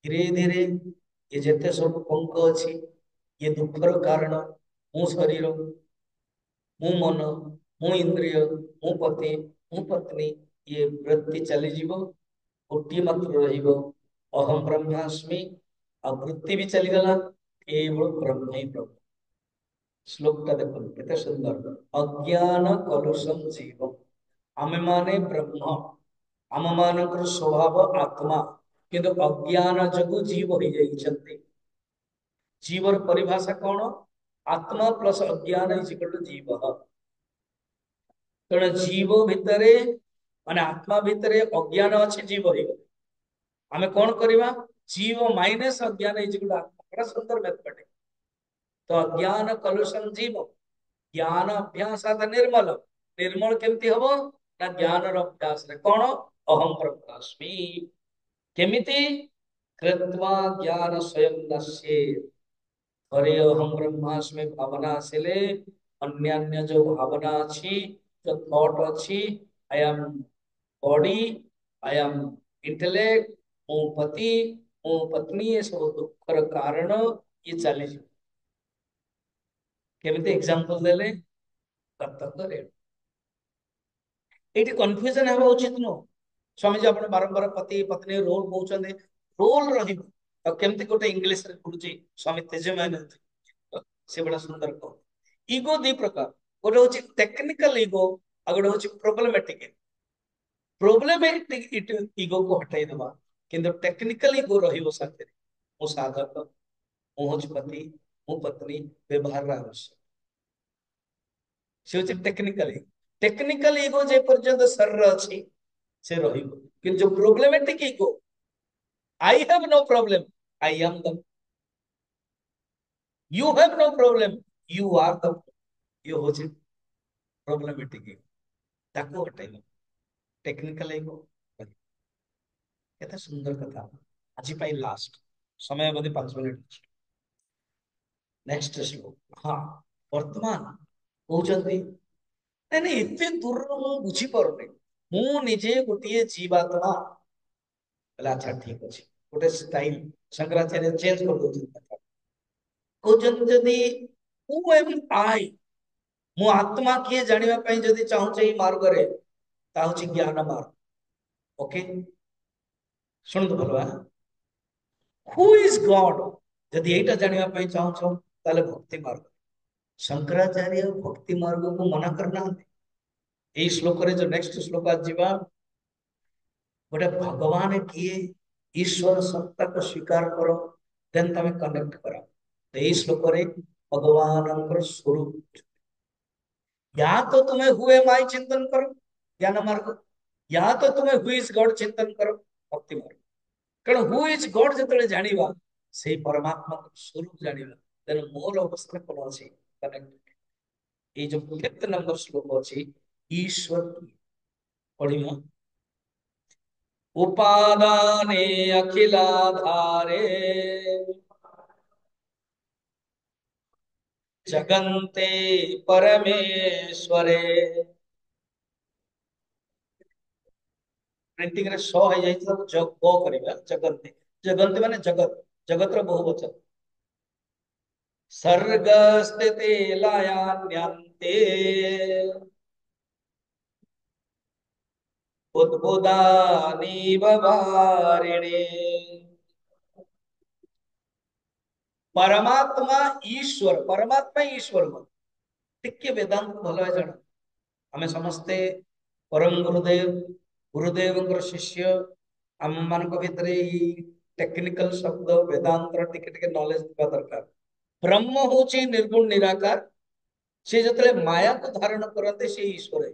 धीरे धीरे ये जेते सब पंक अछि ये दुखर कारण मु शरीर मु मन मु इंद्रिय मु पति मु पत्नी ये वृत्ति चली जीवो गोटी मात्र रहिबो अहम ब्रह्मास्मि आ वृत्ति भी चली गला केवल ब्रह्म ही ब्रह्म श्लोक टा देखो केते सुंदर अज्ञान कलुषम जीव आमे माने ब्रह्म आम मानकर स्वभाव आत्मा किंतु अज्ञान जगु जीव हो जाइछन्ति जीवर परिभाषा कौन आत्मा प्लस अज्ञान इज इक्वल टू जीव तेणु जीव भितरे माने आत्मा भितरे अज्ञान अच्छे जीव हो आमे कौन करवा जीव माइनस अज्ञान इज इक्वल टू आत्मा बड़ा सुंदर मैथमेटिक्स तो अज्ञान कलुषम जीव ज्ञान अभ्यास निर्मल निर्मल केमती हबो ना ज्ञान अभ्यास रे कौन अहम ब्रह्मास्मि केमिति कृत्वा ज्ञान स्वयं नश्येत् हरे अहम ब्रह्मास्मि भावना आसिले अन्यान्य जो भावना अछि जो थॉट अछि I am body I am intellect मो पति मो पत्नी ये सब दुखर कारण ये चली केमिति एग्जांपल देले कर्तव्य रे एटी कंफ्यूजन हेबा उचित नो स्वामी जी आपण बारंबार पति पत्नी रोल कहउछन्ते रोल रहिबो तो केमिति गोटे इंग्लिश रे पढुची स्वामी तेजमानंद से बड़ा सुंदर कहो ईगो दी प्रकार गोटे होची टेक्निकल ईगो आ गोटे होची प्रॉब्लमेटिक ईगो को हटाई दबा किंतु टेक्निकल ईगो रहिबो साथे मो साधक मो होची पति मो पत्नी व्यवहार आवश्यक से होची टेक्निकल ईगो जे पर्यंत शरीर अछि से रहिबो किंतु जो problematic ego I have no problem I am the you have no problem you are the ये होची प्रॉब्लमेटिक ईगो ताको हटाइबो टेक्निकल ईगो केते सुंदर कथा आज पाई लास्ट समय बोधे 5 मिनिट नेक्स्ट श्लोक हाँ वर्तमान कहउछन्ती नहीं नहीं एते दूर मु बुझी पारुनी मु निजे गोटे जीवात्मा बोले अच्छा ठीक अछि गोटे स्टाइल शंकराचार्य चेंज कर दउछन कथा कहउछन जदी हु एम आई मु आत्मा किए जानिबा पई जदी चाहू छै मार्ग रे ता होछि ज्ञान मार्ग ओके सुन तो भलवा हु इज गॉड जदि एटा जानिबा पई चाहू छ ताले भक्ति मार्ग शंकराचार्य भक्ति मार्ग को मना करना এই শ্লোকরে जो नेक्स्ट श्लोक आज जीवा गोटे भगवान किए ईश्वर सत्ता को स्वीकार करो देन तमे कनेक्ट करा तो এই শ্লোকরে भगवान स्वरूप या तो तुम्हें हुए माई चिंतन करो ज्ञान मार्ग या तो तुम्हें हुई इज गॉड चिंतन करो भक्ति मार्ग कारण हु इज गॉड जतले जानिबा से परमात्मा स्वरूप जानिबा देन मोर अवस्था कोन अछि कनेक्ट ये जो 5th नंबर श्लोक अछि ईश्वर की पढ़िमा उपादाने अखिलाधारे जगन्ते परमेश्वरे प्रिंटिंग रे सो है जाई तो जग को करबा जगन्ते जगन्ते माने जगत जगत रो बहुवचन सर्ग स्थिति लयान्यन्ते उद्बुदानि वारिणे परमात्मा ईश्वर टिके वेदांत भल है जान आमे समस्ते परम गुरुदेव शिष्य आम मान भितर टेक्निकल शब्द वेदांत टिके टिके नॉलेज दिबा दरकार ब्रह्म होची निर्गुण निराकार से जतले माया को धारण करते से ईश्वर है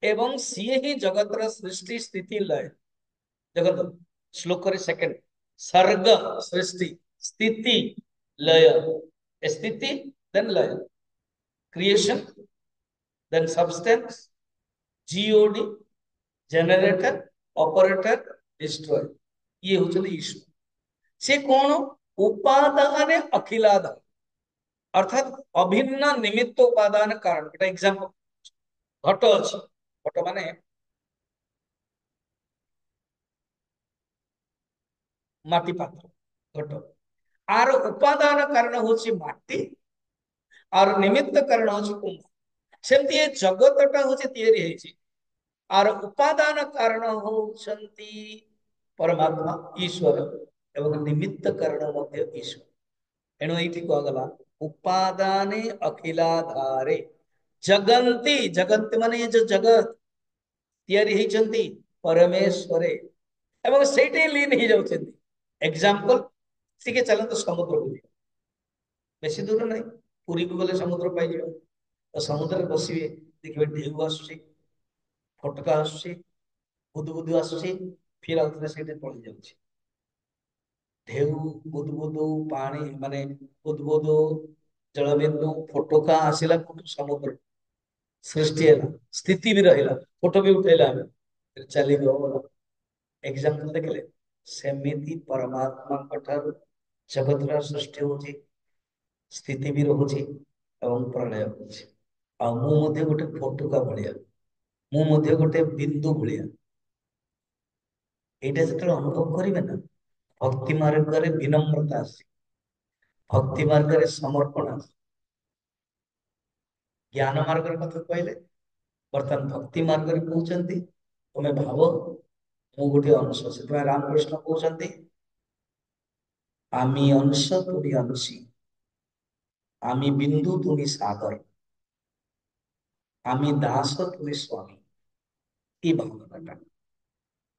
एवं सीए ही जगतर सृष्टि स्थिति लय जगत श्लोक रे सेकंड सर्ग सृष्टि स्थिति लय, स्थिति देन लय, creation then substance, G O D generator, operator, destroy, ये होचंदी ईश्वर। से कौन? उपादान अखिलाधार, अर्थात अभिन्न निमित्त उपादान कारण। गोटे एग्जांपल, घट अछि, घट माने माटी पात्र, घट, आर उपादान कारण होची माटी, आर निमित्त कारण होची कुंभ। सेमती ये जगतटा होची तैयारी हेची, आर उपादान कारण होचंती परमात्मा ईश्वर, एवं निमित्त कारण मध्य ईश्वर। एणु एठी कहगला उपादाने अखिलाधारे जगन्ति, जगन्ति माने ये जो जगत तैयारी हेचंती परमेश्वरे, एवं सेठी लीन ही जाउछंती। एग्जांपल, सिके चलंत समुद्र बुली, बेसी दूर नहीं, पुरी को गले समुद्र पाई जियो, तो समुद्र बसिबे, देखिबे ढेउ आसुची, फटका आसुची, बुदबुदु आसुची, फिर आउथरे सेठी पळि जाउची। ढेउ, बुदबुदु, पानी माने बुदबुदु, जलबिंदु, फटका आसिला कोठु? समुद्र सृष्टि है, स्थिति भी रहिला, फोटो भी उठेला हमें, फिर चली गयो। एग्जांपल देखले, सेमिति परमात्मा कठारु जगतर सृष्टि होची, स्थिति भी रहुची, एवं प्रलय होची। आ मु मध्ये गोटे फटका भलिया, मु मध्ये गोटे बिंदु भलिया। एटा जतले अनुभव करिवे ना, भक्ति मार्ग रे विनम्रता आसी, भक्ति मार्ग रे समर्पण आसी। ज्ञान मार्ग रे कथा कहले, बर्तमान भक्ति मार्ग रे कहउचंती तमे भाव मु गोटे अंश। से रामकृष्ण कहउचंती आमी अंश तुमी अंशी, आमी बिंदु तुमी सागर, आमी दास तुमी स्वामी। ई भावनाटा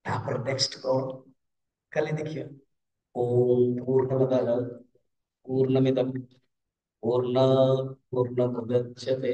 तापर नेक्स्ट कौन खाली देखियो। ओम पूर्णमदः पूर्णमिदं पूर्णात् पूर्णमुदच्यते